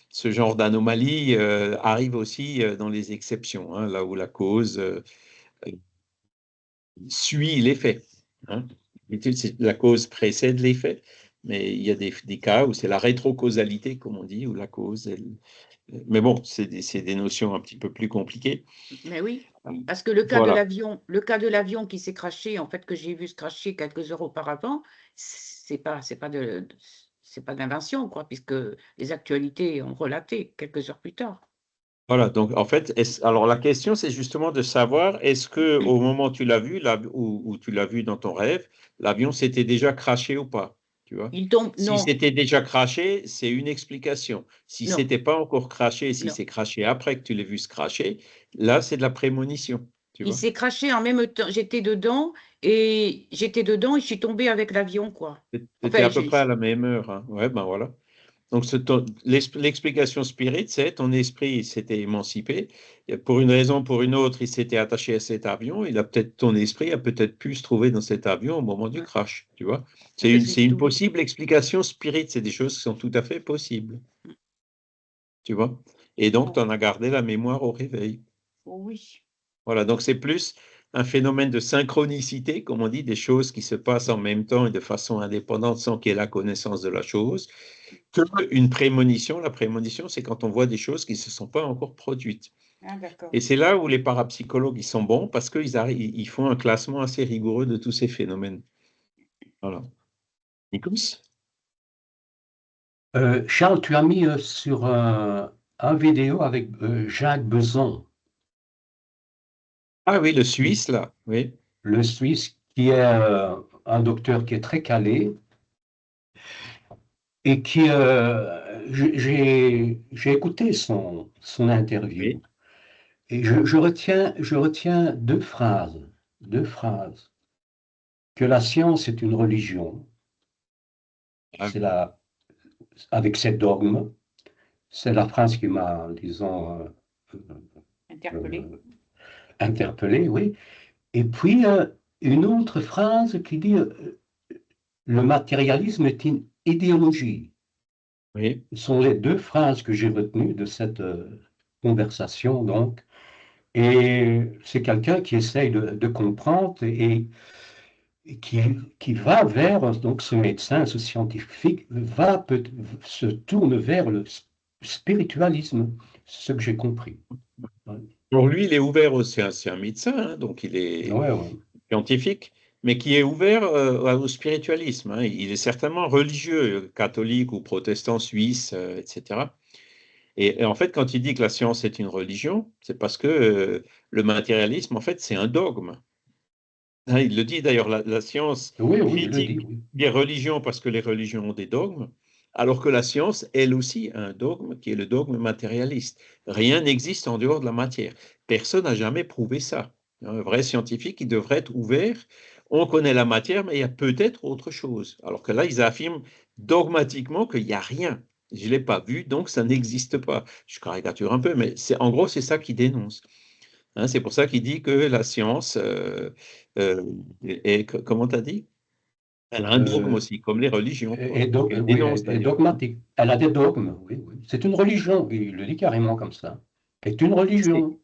ce genre d'anomalie arrive aussi dans les exceptions, hein, là où la cause suit l'effet, hein. La cause précède l'effet, mais il y a des cas où c'est la rétrocausalité, comme on dit, où la cause. Mais bon, c'est des notions un petit peu plus compliquées. Mais oui, parce que le cas Voilà. de l'avion qui s'est crashé, en fait, que j'ai vu se crasher quelques heures auparavant, c'est pas d'invention, quoi, puisque les actualités ont relaté quelques heures plus tard. Voilà, donc en fait, alors la question, c'est justement de savoir, est-ce que au moment où tu l'as vu, ou tu l'as vu dans ton rêve, l'avion s'était déjà crashé ou pas, tu vois? Il tombe, Si non, c'était déjà crashé, c'est une explication. Si non, c'était pas encore crashé, si non. c'est crashé après que tu l'aies vu se crasher, là, c'est de la prémonition, tu Il vois? s'est crashé en même temps. Et je suis tombée avec l'avion, quoi. C'était Enfin, à peu près à la même heure, hein. Ouais, ben voilà. Donc, l'explication spirit, c'est ton esprit s'était émancipé. Et pour une raison, pour une autre, il s'était attaché à cet avion. Ton esprit a peut-être pu se trouver dans cet avion au moment du crash, tu vois. je C'est suis une tombée. possible explication spirit. C'est des choses qui sont tout à fait possibles, tu vois. Et donc, tu en as gardé la mémoire au réveil. Oh oui. Voilà, donc c'est plus un phénomène de synchronicité, comme on dit, des choses qui se passent en même temps et de façon indépendante sans qu'il y ait la connaissance de la chose, qu'une prémonition. La prémonition, c'est quand on voit des choses qui ne se sont pas encore produites. Ah, d'accord. Et c'est là où les parapsychologues ils sont bons parce qu'ils font un classement assez rigoureux de tous ces phénomènes. Voilà. Nikos? Charles, tu as mis sur un vidéo avec Jacques Beson, Ah oui, le Suisse, là, oui. le Suisse, qui est un docteur qui est très calé et qui, j'ai écouté son interview Oui. et je retiens deux phrases, que la science est une religion, Ah, c'est la, avec ses dogmes, c'est la phrase qui m'a, disons, Interpellée. interpellé, oui. Et puis, une autre phrase qui dit le matérialisme est une idéologie. oui. Ce sont les deux phrases que j'ai retenues de cette conversation, donc. Et c'est quelqu'un qui essaye de comprendre et qui va vers, donc ce médecin, ce scientifique, se tourne vers le spiritualisme. C'est ce que j'ai compris. Ouais, Pour lui, il est ouvert aussi, c'est un médecin, hein, donc il est ouais. Ouais. scientifique, mais qui est ouvert au spiritualisme, hein. Il est certainement religieux, catholique ou protestant suisse, etc. Et en fait, quand il dit que la science est une religion, c'est parce que le matérialisme, en fait, c'est un dogme. Hein, il le dit d'ailleurs, la science Oui, oui, il le dit, critique oui. les religions parce que les religions ont des dogmes, alors que la science, elle aussi, a un dogme qui est le dogme matérialiste. Rien n'existe en dehors de la matière. Personne n'a jamais prouvé ça. Un vrai scientifique, il devrait être ouvert. On connaît la matière, mais il y a peut-être autre chose. Alors que là, ils affirment dogmatiquement qu'il n'y a rien. Je ne l'ai pas vu, donc ça n'existe pas. Je caricature un peu, mais en gros, c'est ça qu'ils dénoncent. Hein, c'est pour ça qu'il dit que la science euh, comment tu as dit? Elle a un dogme Euh, aussi, comme les religions, quoi. Donc elle oui, dénonce et d'ailleurs. dogmatique. Elle a des dogmes, oui, oui. C'est une religion, il le dit carrément comme ça. C'est une C'est religion.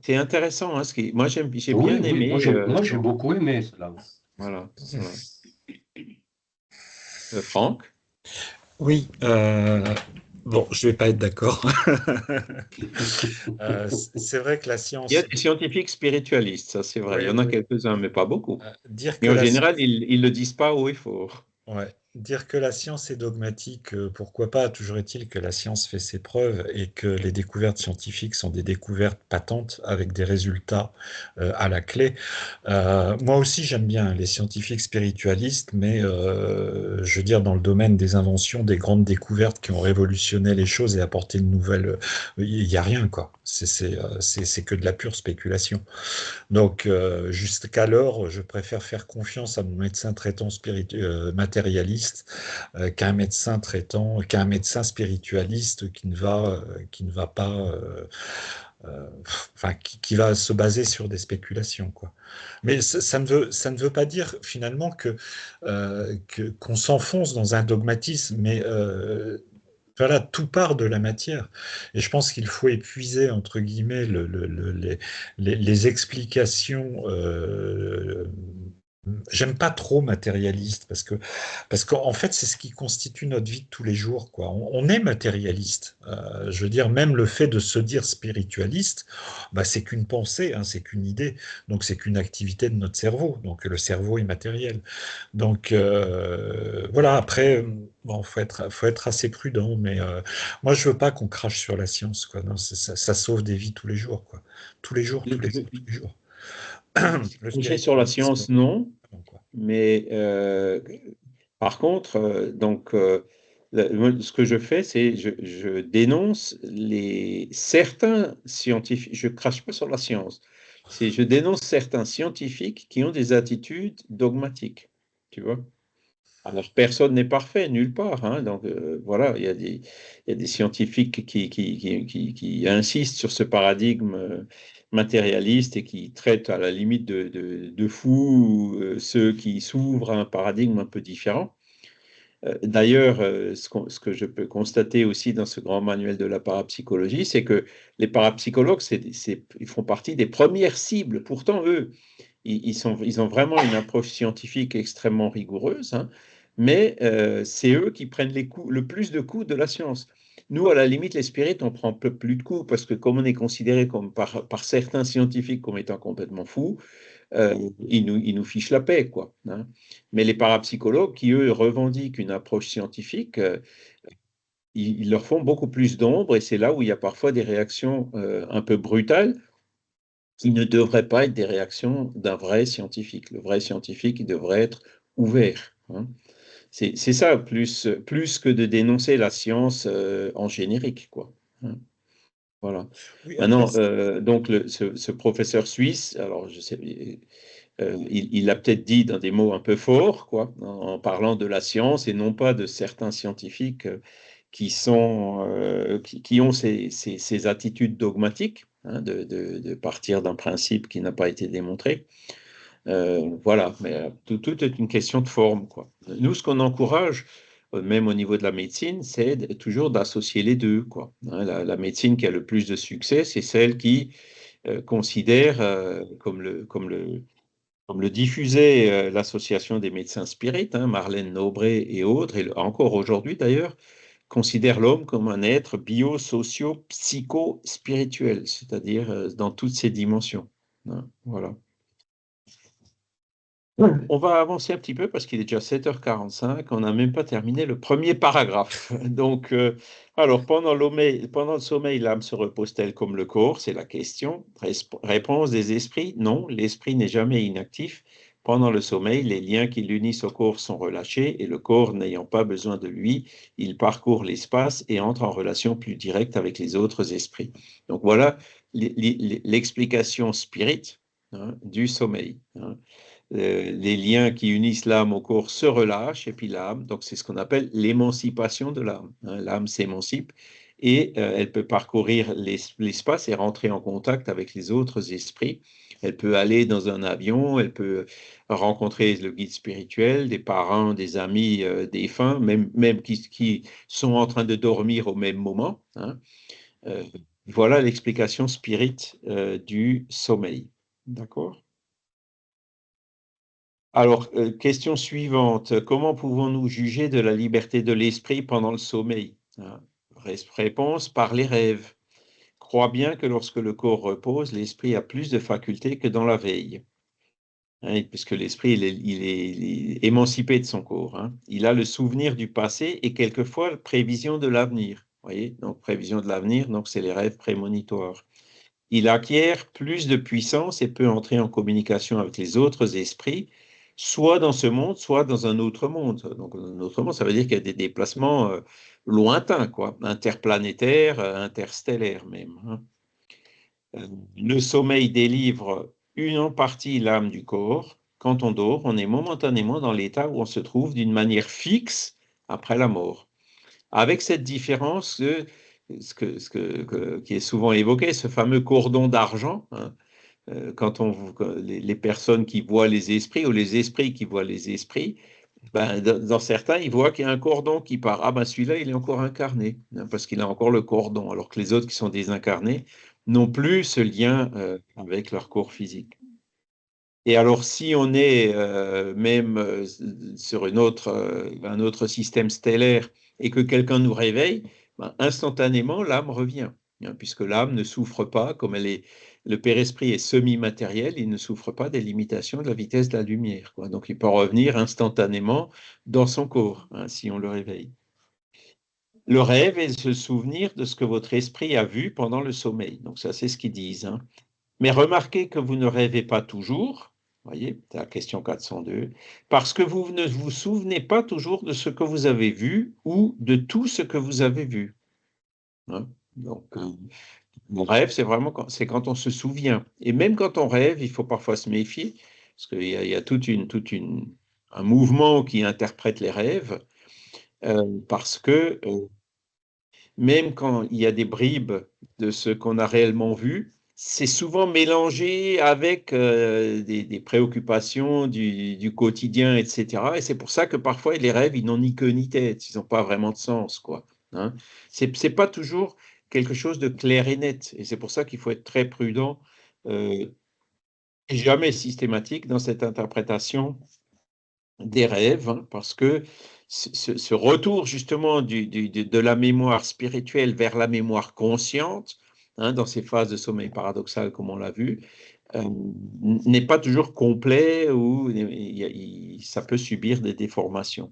c'est intéressant, hein, moi j'ai Oui, bien oui, aimé moi j'ai beaucoup aimé cela. voilà, voilà. Franck, Oui, bon, je vais pas être d'accord. C'est vrai que la il y a science, des scientifiques spiritualistes, ça c'est vrai. Il oui, y en a oui, quelques-uns, mais pas beaucoup. dire Mais que en la, général, ils le disent pas haut et fort. ouais, dire que la science est dogmatique, pourquoi pas? Toujours est-il que la science fait ses preuves et que les découvertes scientifiques sont des découvertes patentes avec des résultats à la clé. Moi aussi, j'aime bien les scientifiques spiritualistes, mais je veux dire dans le domaine des inventions, des grandes découvertes qui ont révolutionné les choses et apporté de nouvelles, il n'y a rien quoi. C'est que de la pure spéculation. Donc, jusqu'alors, je préfère faire confiance à mon médecin traitant matérialiste qu'un médecin spiritualiste qui ne va pas, enfin, qui va se baser sur des spéculations, quoi. Mais ça ne veut pas dire finalement qu'on s'enfonce dans un dogmatisme, mais voilà, tout part de la matière. Et je pense qu'il faut épuiser, entre guillemets, les explications. J'aime pas trop matérialiste parce qu'en fait c'est ce qui constitue notre vie de tous les jours quoi. On est matérialiste. Je veux dire même le fait de se dire spiritualiste, bah, c'est qu'une pensée, hein, c'est qu'une idée, donc c'est qu'une activité de notre cerveau. Donc le cerveau est matériel. Donc voilà, après, bon, faut être assez prudent, mais moi je veux pas qu'on crache sur la science, quoi. Non, ça sauve des vies tous les jours, quoi. Tous les jours, tous les jours, tous les jours. Le J'ai sur la spiritualisme, science, non, non, quoi. mais par contre, moi, ce que je fais, c'est je dénonce certains scientifiques. Je crache pas sur la science. C'est je dénonce certains scientifiques qui ont des attitudes dogmatiques. Tu vois? Alors personne n'est parfait, nulle part, hein. Donc voilà, il y a des scientifiques qui insistent sur ce paradigme matérialiste et qui traitent à la limite de fous ceux qui s'ouvrent à un paradigme un peu différent. D'ailleurs, ce que je peux constater aussi dans ce grand manuel de la parapsychologie, c'est que les parapsychologues, ils font partie des premières cibles. Pourtant, eux, ils ont vraiment une approche scientifique extrêmement rigoureuse, hein, mais c'est eux qui prennent le plus de coups de la science. Nous, à la limite, les spirites, on prend peu plus de coups parce que comme on est considéré comme par certains scientifiques comme étant complètement fous, ils nous fichent la paix, quoi, hein. Mais les parapsychologues, qui eux revendiquent une approche scientifique, ils leur font beaucoup plus d'ombre et c'est là où il y a parfois des réactions un peu brutales qui ne devraient pas être des réactions d'un vrai scientifique. Le vrai scientifique, il devrait être ouvert, hein. C'est ça, plus que de dénoncer la science en générique, quoi, hein. Voilà. Oui, après, Maintenant, donc ce professeur suisse, alors je sais, il l'a peut-être dit dans des mots un peu forts, quoi, en parlant de la science et non pas de certains scientifiques qui ont ces attitudes dogmatiques, hein, de partir d'un principe qui n'a pas été démontré. Voilà, mais tout est une question de forme, quoi. Nous, ce qu'on encourage, même au niveau de la médecine, c'est toujours d'associer les deux, quoi. Hein, la médecine qui a le plus de succès, c'est celle qui considère, comme le diffusait l'Association des médecins spirites, hein, Marlène Nobré et autres, et encore aujourd'hui d'ailleurs, considère l'homme comme un être bio-socio-psycho-spirituel, c'est-à-dire dans toutes ses dimensions. Hein, voilà. On va avancer un petit peu parce qu'il est déjà 7h45, on n'a même pas terminé le premier paragraphe. Donc, alors, pendant le sommeil, l'âme se repose-t-elle comme le corps? C'est la question. Réponse des esprits, non, l'esprit n'est jamais inactif. Pendant le sommeil, les liens qui l'unissent au corps sont relâchés et le corps n'ayant pas besoin de lui, il parcourt l'espace et entre en relation plus directe avec les autres esprits. Donc voilà l'explication spirit, hein, du sommeil. Hein. Les liens qui unissent l'âme au corps se relâchent, et puis l'âme, donc c'est ce qu'on appelle l'émancipation de l'âme. Hein. L'âme s'émancipe et elle peut parcourir l'espace et rentrer en contact avec les autres esprits. Elle peut aller dans un avion, elle peut rencontrer le guide spirituel, des parents, des amis défunts, même qui sont en train de dormir au même moment. Hein. Voilà l'explication spirit du sommeil. D'accord? Alors, question suivante. Comment pouvons-nous juger de la liberté de l'esprit pendant le sommeil? Hein. Réponse, par les rêves. Crois bien que lorsque le corps repose, l'esprit a plus de facultés que dans la veille. Hein, puisque l'esprit, il est émancipé de son corps. Hein. Il a le souvenir du passé et quelquefois prévision de l'avenir. Voyez, donc prévision de l'avenir, donc c'est les rêves prémonitoires. Il acquiert plus de puissance et peut entrer en communication avec les autres esprits, soit dans ce monde, soit dans un autre monde. Donc, un autre monde, ça veut dire qu'il y a des déplacements lointains, quoi, interplanétaires, interstellaires même. Hein. Le sommeil délivre en partie l'âme du corps. Quand on dort, on est momentanément dans l'état où on se trouve d'une manière fixe après la mort. Avec cette différence qui est souvent évoqué, ce fameux cordon d'argent, hein, les personnes qui voient les esprits ou les esprits qui voient les esprits, ben, dans certains, ils voient qu'il y a un cordon qui part. Ah ben celui-là, il est encore incarné, hein, parce qu'il a encore le cordon, alors que les autres qui sont désincarnés n'ont plus ce lien avec leur corps physique. Et alors, si on est même sur un autre système stellaire et que quelqu'un nous réveille, ben, instantanément, l'âme revient, hein, puisque l'âme ne souffre pas, comme le père-esprit est semi-matériel, il ne souffre pas des limitations de la vitesse de la lumière, quoi. Donc, il peut revenir instantanément dans son corps, hein, si on le réveille. Le rêve est se souvenir de ce que votre esprit a vu pendant le sommeil. Donc, ça, c'est ce qu'ils disent. Hein. Mais remarquez que vous ne rêvez pas toujours, voyez, c'est la question 402, parce que vous ne vous souvenez pas toujours de ce que vous avez vu ou de tout ce que vous avez vu. Hein. Donc, mon rêve, c'est vraiment quand on se souvient. Et même quand on rêve, il faut parfois se méfier, parce qu'il y a un mouvement qui interprète les rêves, parce que même quand il y a des bribes de ce qu'on a réellement vu, c'est souvent mélangé avec des préoccupations du quotidien, etc. Et c'est pour ça que parfois les rêves, ils n'ont ni queue ni tête, ils n'ont pas vraiment de sens, quoi. Hein. C'est pas toujours quelque chose de clair et net. Et c'est pour ça qu'il faut être très prudent et jamais systématique dans cette interprétation des rêves, hein, parce que ce retour justement de la mémoire spirituelle vers la mémoire consciente, hein, dans ces phases de sommeil paradoxal comme on l'a vu, n'est pas toujours complet ou ça peut subir des déformations.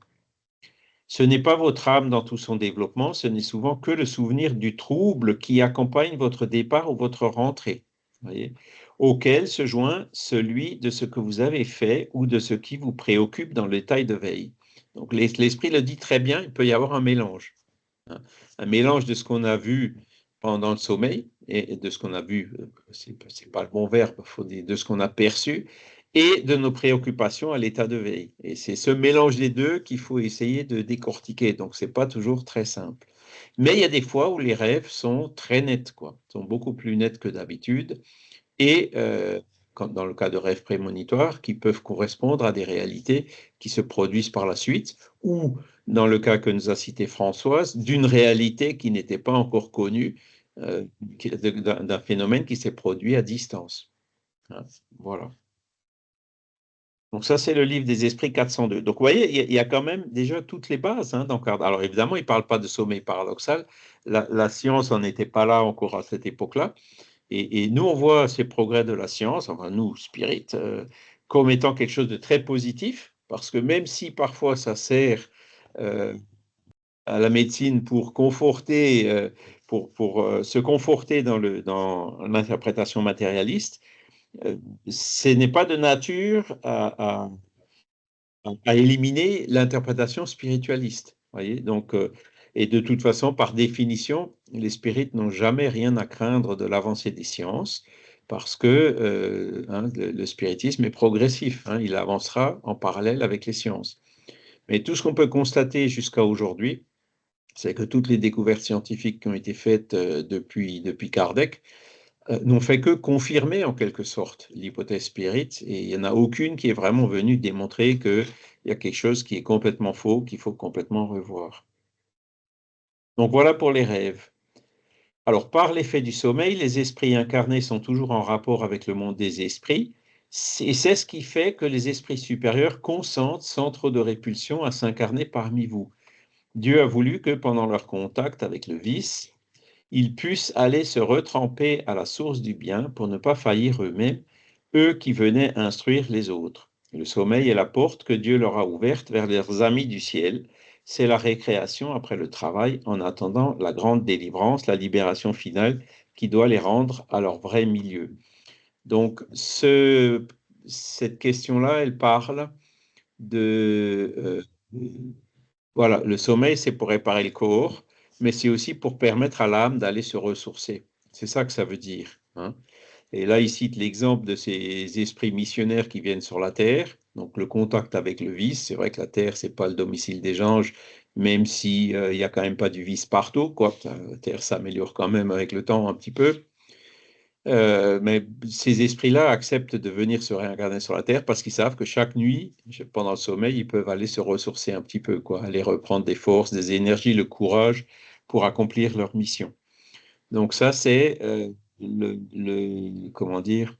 Ce n'est pas votre âme dans tout son développement, ce n'est souvent que le souvenir du trouble qui accompagne votre départ ou votre rentrée, voyez, auquel se joint celui de ce que vous avez fait ou de ce qui vous préoccupe dans l'état de veille. Donc l'esprit le dit très bien, il peut y avoir un mélange. Hein, un mélange de ce qu'on a vu pendant le sommeil et de ce qu'on a vu, c'est pas le bon verbe, il faut dire de ce qu'on a perçu, et de nos préoccupations à l'état de veille. Et c'est ce mélange des deux qu'il faut essayer de décortiquer. Donc, ce n'est pas toujours très simple. Mais il y a des fois où les rêves sont très nets, quoi, sont beaucoup plus nets que d'habitude. Et dans le cas de rêves prémonitoires, qui peuvent correspondre à des réalités qui se produisent par la suite, ou dans le cas que nous a cité Françoise, d'une réalité qui n'était pas encore connue, d'un phénomène qui s'est produit à distance. Hein, voilà. Donc ça, c'est le livre des esprits 402. Donc vous voyez, il y a quand même déjà toutes les bases. Hein, alors évidemment, il ne parle pas de sommeil paradoxal. La science n'en était pas là encore à cette époque-là. Et nous, on voit ces progrès de la science, enfin nous, Spirit, comme étant quelque chose de très positif, parce que même si parfois ça sert à la médecine pour conforter, se conforter dans l'interprétation matérialiste, ce n'est pas de nature à éliminer l'interprétation spiritualiste. Voyez. Donc, et de toute façon, par définition, les spirites n'ont jamais rien à craindre de l'avancée des sciences, parce que le spiritisme est progressif, hein, il avancera en parallèle avec les sciences. Mais tout ce qu'on peut constater jusqu'à aujourd'hui, c'est que toutes les découvertes scientifiques qui ont été faites depuis Kardec n'ont fait que confirmer en quelque sorte l'hypothèse spirit, et il n'y en a aucune qui est vraiment venue démontrer qu'il y a quelque chose qui est complètement faux, qu'il faut complètement revoir. Donc voilà pour les rêves. Alors par l'effet du sommeil, les esprits incarnés sont toujours en rapport avec le monde des esprits, et c'est ce qui fait que les esprits supérieurs consentent sans trop de répulsion à s'incarner parmi vous. Dieu a voulu que pendant leur contact avec le vice, ils puissent aller se retremper à la source du bien pour ne pas faillir eux-mêmes, eux qui venaient instruire les autres. Le sommeil est la porte que Dieu leur a ouverte vers leurs amis du ciel. C'est la récréation après le travail en attendant la grande délivrance, la libération finale qui doit les rendre à leur vrai milieu. Donc, cette question-là, elle parle de... voilà, le sommeil, c'est pour réparer le corps, mais c'est aussi pour permettre à l'âme d'aller se ressourcer. C'est ça que ça veut dire. Hein. Et là, il cite l'exemple de ces esprits missionnaires qui viennent sur la Terre. Donc, le contact avec le vice, c'est vrai que la Terre, c'est pas le domicile des anges, même si il y a quand même pas du vice partout, quoi. La Terre s'améliore quand même avec le temps un petit peu. Mais ces esprits-là acceptent de venir se réincarner sur la Terre parce qu'ils savent que chaque nuit, pendant le sommeil, ils peuvent aller se ressourcer un petit peu, quoi, aller reprendre des forces, des énergies, le courage pour accomplir leur mission. Donc ça, c'est comment dire,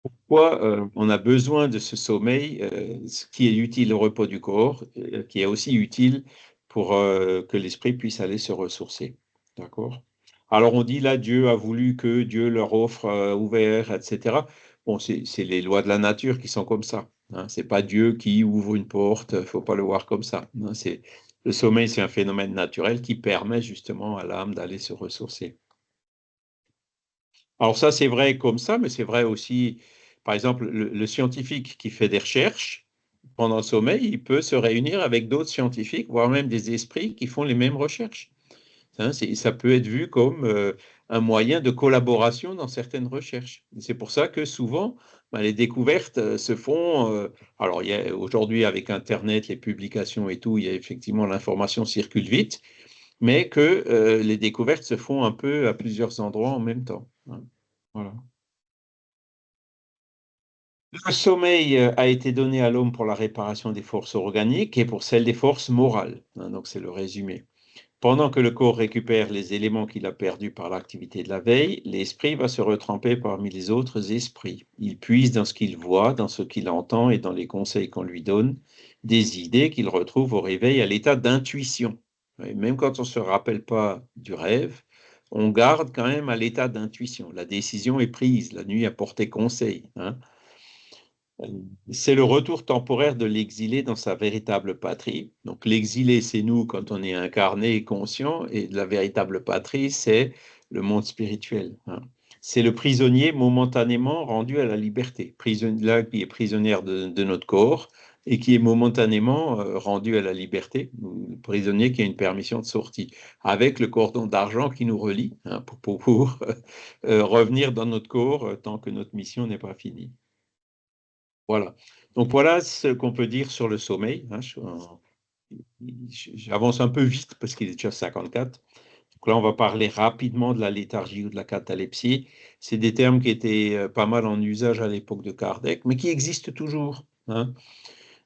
pourquoi on a besoin de ce sommeil, ce qui est utile au repos du corps, qui est aussi utile pour que l'esprit puisse aller se ressourcer. D'accord? Alors on dit là, Dieu a voulu que Dieu leur offre ouvert, etc. Bon, c'est les lois de la nature qui sont comme ça. Hein. C'est pas Dieu qui ouvre une porte, il ne faut pas le voir comme ça. Hein. Le sommeil, c'est un phénomène naturel qui permet justement à l'âme d'aller se ressourcer. Alors ça, c'est vrai comme ça, mais c'est vrai aussi, par exemple, le scientifique qui fait des recherches pendant le sommeil, il peut se réunir avec d'autres scientifiques, voire même des esprits qui font les mêmes recherches. Hein, ça peut être vu comme un moyen de collaboration dans certaines recherches. C'est pour ça que souvent, les découvertes se font. Alors, aujourd'hui, avec Internet, les publications et tout, il y a effectivement l'information circule vite, mais que les découvertes se font un peu à plusieurs endroits en même temps. Hein. Voilà. Le sommeil a été donné à l'homme pour la réparation des forces organiques et pour celle des forces morales. Hein, donc, c'est le résumé. Pendant que le corps récupère les éléments qu'il a perdus par l'activité de la veille, l'esprit va se retremper parmi les autres esprits. Il puise dans ce qu'il voit, dans ce qu'il entend et dans les conseils qu'on lui donne, des idées qu'il retrouve au réveil à l'état d'intuition. Et même quand on ne se rappelle pas du rêve, on garde quand même à l'état d'intuition. La décision est prise, la nuit a porté conseil. Hein. C'est le retour temporaire de l'exilé dans sa véritable patrie. Donc l'exilé, c'est nous quand on est incarné et conscient, et la véritable patrie, c'est le monde spirituel. Hein. C'est le prisonnier momentanément rendu à la liberté. Là, qui est prisonnière de notre corps et qui est momentanément rendu à la liberté. Le prisonnier qui a une permission de sortie, avec le cordon d'argent qui nous relie, hein, pour revenir dans notre corps tant que notre mission n'est pas finie. Voilà. Donc voilà ce qu'on peut dire sur le sommeil. Hein. J'avance un peu vite parce qu'il est déjà 54. Donc là, on va parler rapidement de la léthargie ou de la catalepsie. C'est des termes qui étaient pas mal en usage à l'époque de Kardec, mais qui existent toujours. Hein.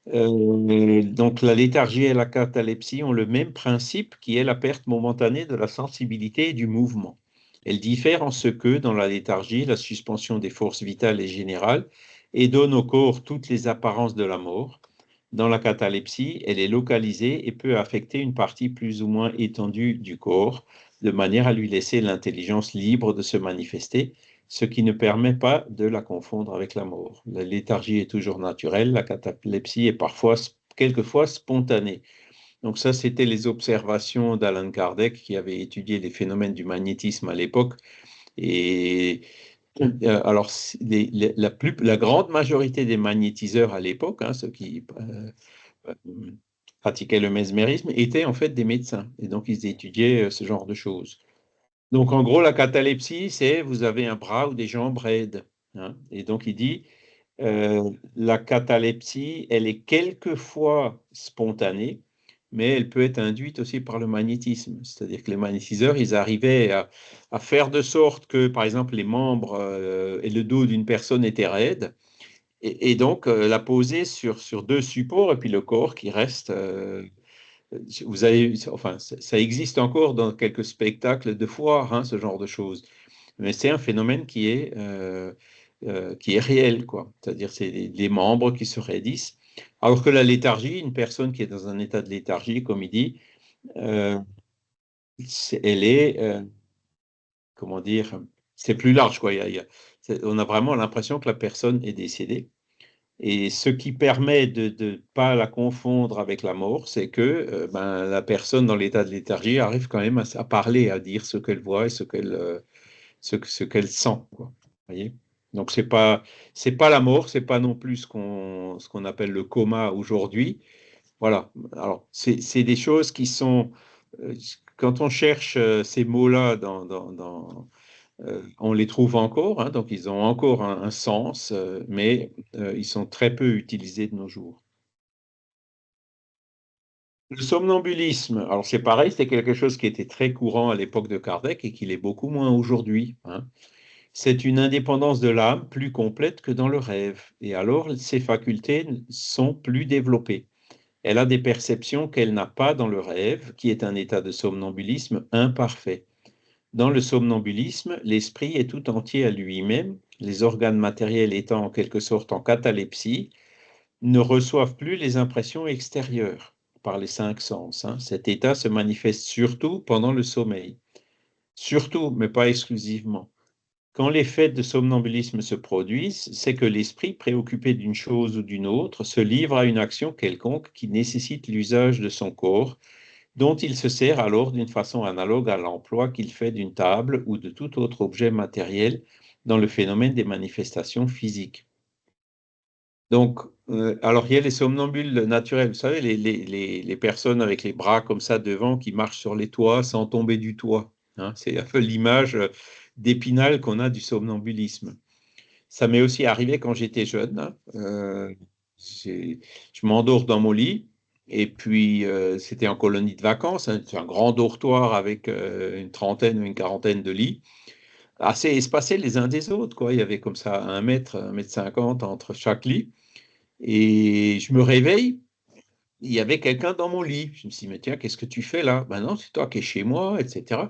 Donc la léthargie et la catalepsie ont le même principe qui est la perte momentanée de la sensibilité et du mouvement. Elles diffèrent en ce que, dans la léthargie, la suspension des forces vitales est générale et donne au corps toutes les apparences de la mort. Dans la catalepsie, elle est localisée et peut affecter une partie plus ou moins étendue du corps, de manière à lui laisser l'intelligence libre de se manifester, ce qui ne permet pas de la confondre avec la mort. La léthargie est toujours naturelle, la catalepsie est quelquefois spontanée. Donc ça, c'était les observations d'Alan Kardec qui avait étudié les phénomènes du magnétisme à l'époque. Et alors, la grande majorité des magnétiseurs à l'époque, hein, ceux qui pratiquaient le mesmérisme, étaient en fait des médecins. Et donc, ils étudiaient ce genre de choses. Donc, en gros, la catalepsie, c'est vous avez un bras ou des jambes raides. Hein. Et donc, il dit, la catalepsie, elle est quelquefois spontanée, mais elle peut être induite aussi par le magnétisme. C'est-à-dire que les magnétiseurs, ils arrivaient à faire de sorte que, par exemple, les membres et le dos d'une personne étaient raides, et donc la poser sur deux supports, et puis le corps qui reste. Vous avez, enfin, ça existe encore dans quelques spectacles de foire, hein, ce genre de choses. Mais c'est un phénomène qui est réel, quoi. C'est-à-dire, c'est les membres qui se raidissent. Alors que la léthargie, une personne qui est dans un état de léthargie, comme il dit, euh, elle est, comment dire, c'est plus large, quoi. On a vraiment l'impression que la personne est décédée. Et ce qui permet de ne pas la confondre avec la mort, c'est que la personne dans l'état de léthargie arrive quand même à parler, à dire ce qu'elle voit et ce qu'elle sent, quoi. Voyez. Donc c'est pas la mort, c'est pas non plus ce qu'on appelle le coma aujourd'hui. Voilà. Alors c'est des choses qui sont quand on cherche ces mots-là on les trouve encore, hein, donc ils ont encore un sens, mais ils sont très peu utilisés de nos jours. Le somnambulisme, alors c'est pareil, c'est quelque chose qui était très courant à l'époque de Kardec et qui l'est beaucoup moins aujourd'hui. Hein. C'est une indépendance de l'âme plus complète que dans le rêve, et alors ses facultés sont plus développées. Elle a des perceptions qu'elle n'a pas dans le rêve, qui est un état de somnambulisme imparfait. Dans le somnambulisme, l'esprit est tout entier à lui-même, les organes matériels étant en quelque sorte en catalepsie, ne reçoivent plus les impressions extérieures par les cinq sens. Hein. Cet état se manifeste surtout pendant le sommeil. Surtout, mais pas exclusivement. Quand les faits de somnambulisme se produisent, c'est que l'esprit, préoccupé d'une chose ou d'une autre, se livre à une action quelconque qui nécessite l'usage de son corps, dont il se sert alors d'une façon analogue à l'emploi qu'il fait d'une table ou de tout autre objet matériel dans le phénomène des manifestations physiques. Donc, alors il y a les somnambules naturels, vous savez, les personnes avec les bras comme ça devant qui marchent sur les toits sans tomber du toit. Hein, c'est un peu l'image d'Épinal qu'on a du somnambulisme. Ça m'est aussi arrivé quand j'étais jeune. Hein, je m'endors dans mon lit et puis c'était en colonie de vacances. Hein, c'est un grand dortoir avec une trentaine ou une quarantaine de lits, assez espacés les uns des autres, quoi. Il y avait comme ça 1 mètre 50 entre chaque lit. Et je me réveille, il y avait quelqu'un dans mon lit. Je me suis dit, mais tiens, qu'est-ce que tu fais là? Ben non, c'est toi qui es chez moi, etc.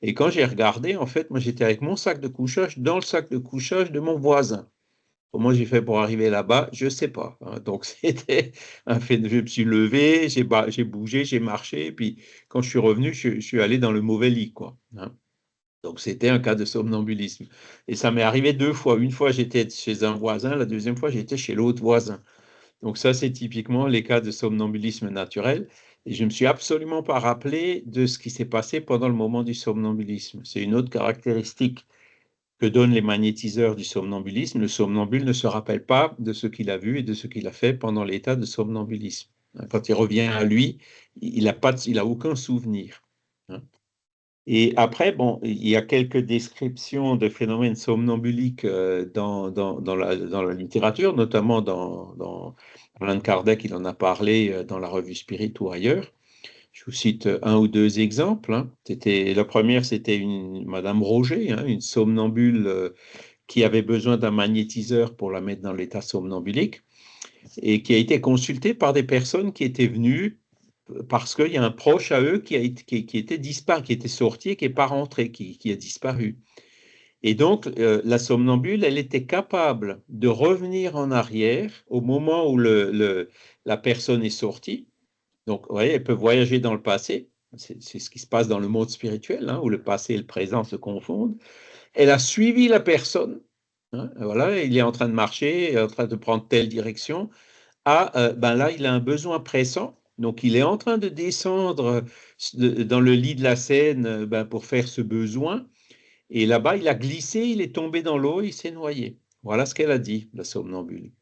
Et quand j'ai regardé, en fait, moi j'étais avec mon sac de couchage dans le sac de couchage de mon voisin. Comment j'ai fait pour arriver là-bas? Je ne sais pas. Hein. Donc c'était un fait. Je me suis levé, j'ai bougé, j'ai marché, et puis quand je suis revenu, je suis allé dans le mauvais lit, quoi. Hein. Donc c'était un cas de somnambulisme. Et ça m'est arrivé 2 fois. Une fois, j'étais chez un voisin, la deuxième fois, j'étais chez l'autre voisin. Donc ça, c'est typiquement les cas de somnambulisme naturel. Et je ne me suis absolument pas rappelé de ce qui s'est passé pendant le moment du somnambulisme. C'est une autre caractéristique que donnent les magnétiseurs du somnambulisme. Le somnambule ne se rappelle pas de ce qu'il a vu et de ce qu'il a fait pendant l'état de somnambulisme. Quand il revient à lui, il n'a aucun souvenir. Et après, bon, il y a quelques descriptions de phénomènes somnambuliques dans la littérature, notamment dans Alain Kardec, il en a parlé dans la revue Spirit ou ailleurs. Je vous cite un ou deux exemples. Hein. La première, c'était Madame Roger, hein, une somnambule qui avait besoin d'un magnétiseur pour la mettre dans l'état somnambulique. et qui a été consulté par des personnes qui étaient venues parce qu'il y a un proche à eux qui était disparu, qui était sorti et qui n'est pas rentré, qui a disparu. Et donc, la somnambule, elle était capable de revenir en arrière au moment où la personne est sortie. Donc, vous voyez, elle peut voyager dans le passé. C'est ce qui se passe dans le monde spirituel, hein, où le passé et le présent se confondent. Elle a suivi la personne. Hein, voilà, il est en train de marcher, en train de prendre telle direction. Ben là, il a un besoin pressant. Donc, il est en train de descendre dans le lit de la Seine ben, pour faire ce besoin. Et là-bas, il a glissé, il est tombé dans l'eau, il s'est noyé. Voilà ce qu'elle a dit, la somnambule.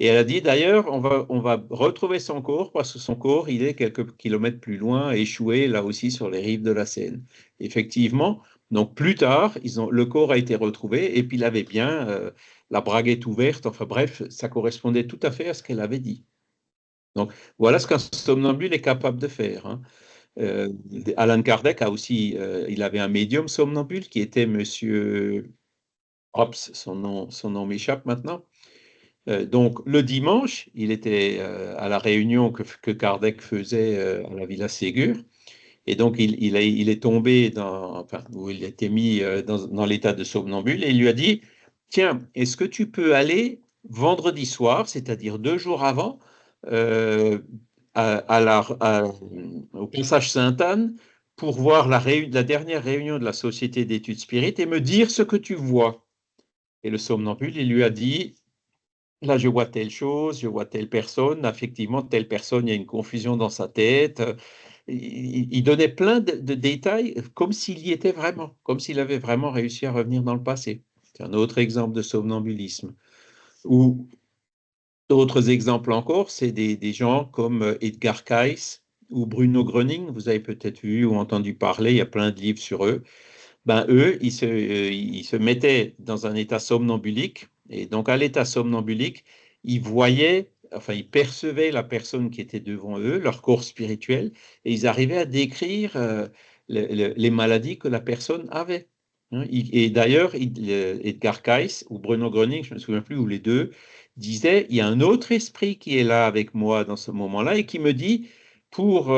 Et elle a dit d'ailleurs, on va retrouver son corps parce que son corps, il est quelques kilomètres plus loin, échoué là aussi sur les rives de la Seine. Effectivement, donc plus tard, le corps a été retrouvé et puis il avait bien la braguette ouverte. Enfin bref, ça correspondait tout à fait à ce qu'elle avait dit. Donc voilà ce qu'un somnambule est capable de faire. Hein. Alan Kardec a aussi, il avait un médium somnambule qui était Monsieur, Ops, son nom m'échappe maintenant. Donc le dimanche, il était à la réunion que Kardec faisait à la Villa Ségur, et donc il est tombé enfin, où il a été mis dans l'état de somnambule, et il lui a dit, tiens, est-ce que tu peux aller vendredi soir, c'est-à-dire 2 jours avant, euh, au passage Sainte-Anne, pour voir la dernière réunion de la Société d'études spirites et me dire ce que tu vois. Et le somnambule, il lui a dit, là, je vois telle chose, je vois telle personne, effectivement, telle personne, il y a une confusion dans sa tête. Il donnait plein de détails comme s'il y était vraiment, comme s'il avait vraiment réussi à revenir dans le passé. C'est un autre exemple de somnambulisme. Ou d'autres exemples encore, c'est des gens comme Edgar Cayce ou Bruno Gröning, vous avez peut-être vu ou entendu parler, il y a plein de livres sur eux. Ben, eux, ils se mettaient dans un état somnambulique, et donc à l'état somnambulique, ils voyaient, enfin, ils percevaient la personne qui était devant eux, leur corps spirituel, et ils arrivaient à décrire les maladies que la personne avait. Hein. Et d'ailleurs, Edgar Cayce ou Bruno Gröning, je ne me souviens plus, ou les deux, disaient, il y a un autre esprit qui est là avec moi dans ce moment-là et qui me dit, pour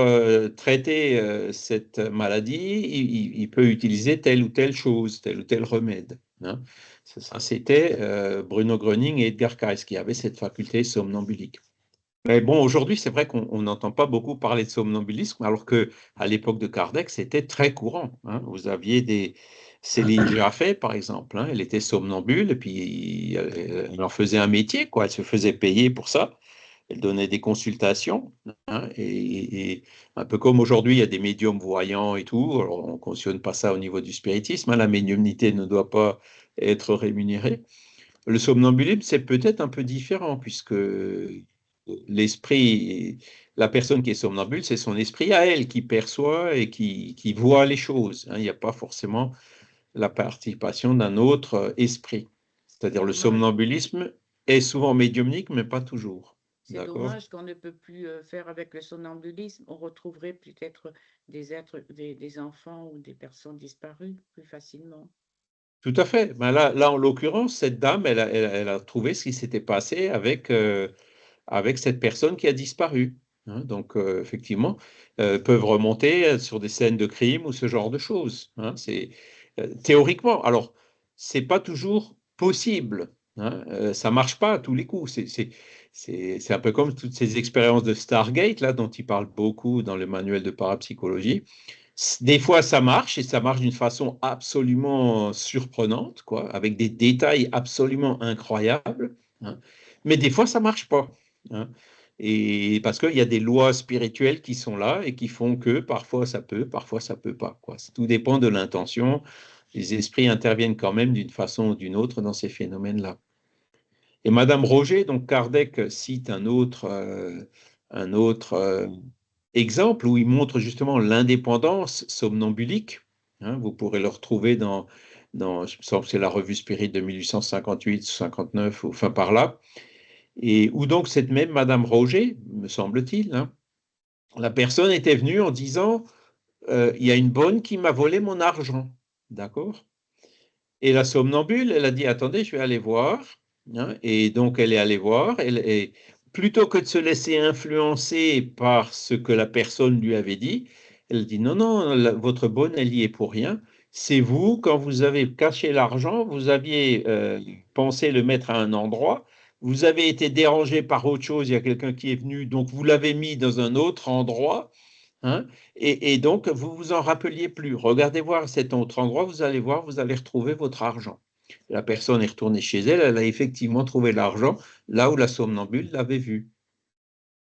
traiter cette maladie, il peut utiliser telle ou telle chose, tel ou tel remède. Hein. Ça, c'était Bruno Gröning et Edgar Cayce qui avaient cette faculté somnambulique. Mais bon, aujourd'hui, c'est vrai qu'on n'entend pas beaucoup parler de somnambulisme, alors qu'à l'époque de Kardec, c'était très courant. Hein. Vous aviez Céline Jaffé, par exemple, hein, elle était somnambule, et puis elle en faisait un métier, quoi. Elle se faisait payer pour ça. Elle donnait des consultations, hein, et un peu comme aujourd'hui, il y a des médiums voyants et tout. Alors, on ne cautionne pas ça au niveau du spiritisme. Hein, la médiumnité ne doit pas être rémunérée. Le somnambulisme, c'est peut-être un peu différent, puisque l'esprit, la personne qui est somnambule, c'est son esprit à elle qui perçoit et qui voit les choses. Hein, il n'y a pas forcément la participation d'un autre esprit. C'est-à-dire le somnambulisme est souvent médiumnique, mais pas toujours. C'est dommage qu'on ne peut plus faire avec le somnambulisme. On retrouverait peut-être des êtres, des enfants ou des personnes disparues plus facilement. Tout à fait. Ben là, en l'occurrence, cette dame, elle a trouvé ce qui s'était passé avec cette personne qui a disparu. Hein. Donc, effectivement, peuvent remonter sur des scènes de crime ou ce genre de choses. Hein. C'est théoriquement. Alors, c'est pas toujours possible. Hein. Ça marche pas à tous les coups. C'est un peu comme toutes ces expériences de Stargate là dont il parle beaucoup dans le manuel de parapsychologie. Des fois, ça marche et ça marche d'une façon absolument surprenante, quoi, avec des détails absolument incroyables. Hein. Mais des fois, ça marche pas. Hein. Et parce qu'il y a des lois spirituelles qui sont là et qui font que parfois ça peut pas, quoi. Tout dépend de l'intention. Les esprits interviennent quand même d'une façon ou d'une autre dans ces phénomènes-là. Et Madame Roger, donc Kardec cite un autre exemple où il montre justement l'indépendance somnambulique. Hein, vous pourrez le retrouver je me semble que c'est la revue Spirit de 1858, 59, enfin par là. Et où donc cette même Madame Roger, me semble-t-il, hein, la personne était venue en disant il y a une bonne qui m'a volé mon argent. D'accord? Et la somnambule, elle a dit attendez, je vais aller voir. Hein, et donc elle est allée voir. plutôt que de se laisser influencer par ce que la personne lui avait dit, elle dit non, non, votre bonne, elle y est pour rien. C'est vous, quand vous avez caché l'argent, vous aviez pensé le mettre à un endroit, vous avez été dérangé par autre chose, il y a quelqu'un qui est venu, donc vous l'avez mis dans un autre endroit, hein, et donc vous vous en rappeliez plus. Regardez voir cet autre endroit, vous allez voir, vous allez retrouver votre argent. La personne est retournée chez elle, elle a effectivement trouvé l'argent là où la somnambule l'avait vu.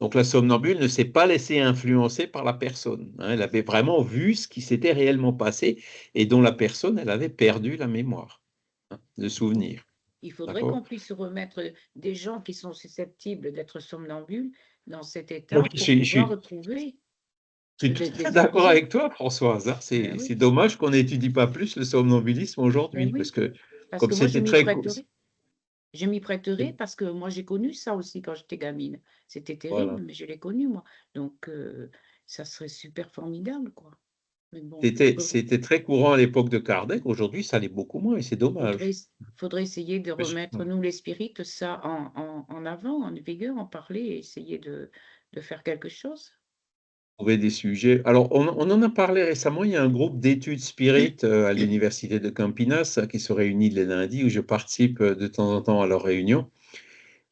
Donc la somnambule ne s'est pas laissée influencer par la personne, hein. Elle avait vraiment vu ce qui s'était réellement passé et dont la personne, elle avait perdu la mémoire, hein, le souvenir. Il faudrait qu'on puisse remettre des gens qui sont susceptibles d'être somnambules dans cet état Oui, pour pouvoir retrouver. Je suis tout à fait d'accord avec toi, Françoise, hein. Ben oui. C'est dommage qu'on n'étudie pas plus le somnambulisme aujourd'hui, Ben oui. parce que Parce comme que moi, c'était très je m'y prêterai parce que moi, j'ai connu ça aussi quand j'étais gamine. C'était terrible, Voilà. mais je l'ai connu, moi. Donc, ça serait super formidable, quoi. Mais bon, C'était très courant à l'époque de Kardec, aujourd'hui ça l'est beaucoup moins et c'est dommage. faudrait essayer de remettre, nous les spirites, ça en avant, en vigueur, en parler et essayer de faire quelque chose. Trouver des sujets. Alors, on en a parlé récemment, il y a un groupe d'études spirites à l'université de Campinas qui se réunit les lundis, où je participe de temps en temps à leurs réunions.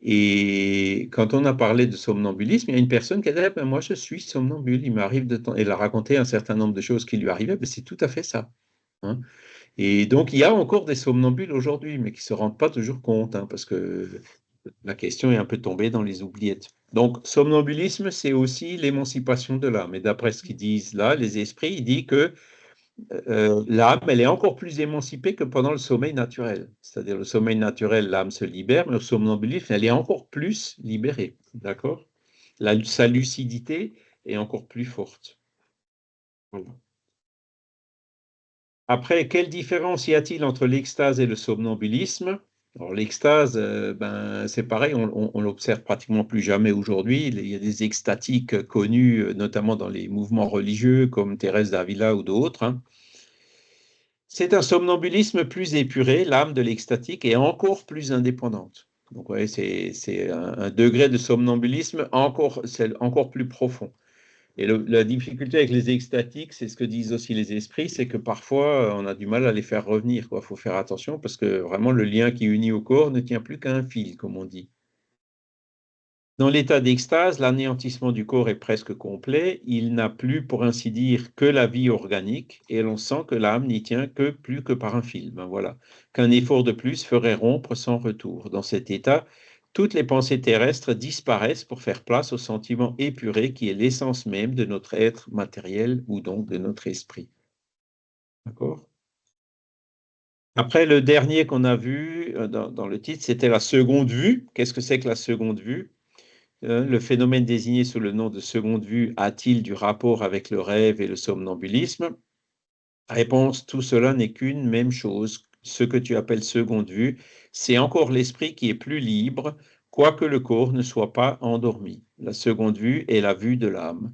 Et quand on a parlé de somnambulisme, il y a une personne qui a dit ah, ben, moi je suis somnambule, il m'arrive de temps. Elle a raconté un certain nombre de choses qui lui arrivaient, mais c'est tout à fait ça, hein. Et donc, il y a encore des somnambules aujourd'hui, mais qui ne se rendent pas toujours compte, hein, parce que la question est un peu tombée dans les oubliettes. Donc, somnambulisme, c'est aussi l'émancipation de l'âme. Et d'après ce qu'ils disent là, les esprits, ils disent que l'âme, elle est encore plus émancipée que pendant le sommeil naturel. C'est-à-dire, le sommeil naturel, l'âme se libère, mais le somnambulisme, elle est encore plus libérée. D'accord? Sa lucidité est encore plus forte. Voilà. Après, quelle différence y a-t-il entre l'extase et le somnambulisme? Alors, l'extase, c'est pareil, on l'observe pratiquement plus jamais aujourd'hui. Il y a des extatiques connus, notamment dans les mouvements religieux comme Thérèse d'Avila ou d'autres, hein. C'est un somnambulisme plus épuré, l'âme de l'extatique est encore plus indépendante. Donc, ouais, c'est un degré de somnambulisme encore plus profond. Et la difficulté avec les extatiques, c'est ce que disent aussi les esprits, c'est que parfois, on a du mal à les faire revenir. Il faut faire attention parce que vraiment, le lien qui unit au corps ne tient plus qu'à un fil, comme on dit. Dans l'état d'extase, l'anéantissement du corps est presque complet. Il n'a plus, pour ainsi dire, que la vie organique et l'on sent que l'âme n'y tient que plus que par un fil. Ben voilà. Qu'un effort de plus ferait rompre sans retour. Dans cet état, toutes les pensées terrestres disparaissent pour faire place au sentiment épuré qui est l'essence même de notre être matériel ou donc de notre esprit. D'accord? Après, le dernier qu'on a vu dans le titre, c'était la seconde vue. Qu'est-ce que c'est que la seconde vue? Le phénomène désigné sous le nom de seconde vue a-t-il du rapport avec le rêve et le somnambulisme? Réponse, tout cela n'est qu'une même chose. Ce que tu appelles seconde vue, c'est encore l'esprit qui est plus libre, quoique le corps ne soit pas endormi. La seconde vue est la vue de l'âme.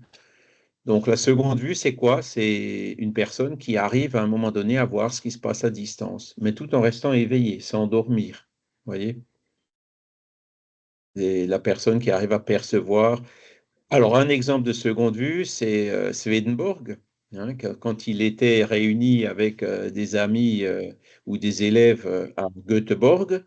Donc la seconde vue, c'est quoi? C'est une personne qui arrive à un moment donné à voir ce qui se passe à distance, mais tout en restant éveillé, sans dormir. Vous voyez? Et la personne qui arrive à percevoir. Alors, un exemple de seconde vue, c'est Swedenborg, hein, quand il était réuni avec des amis ou des élèves à Göteborg,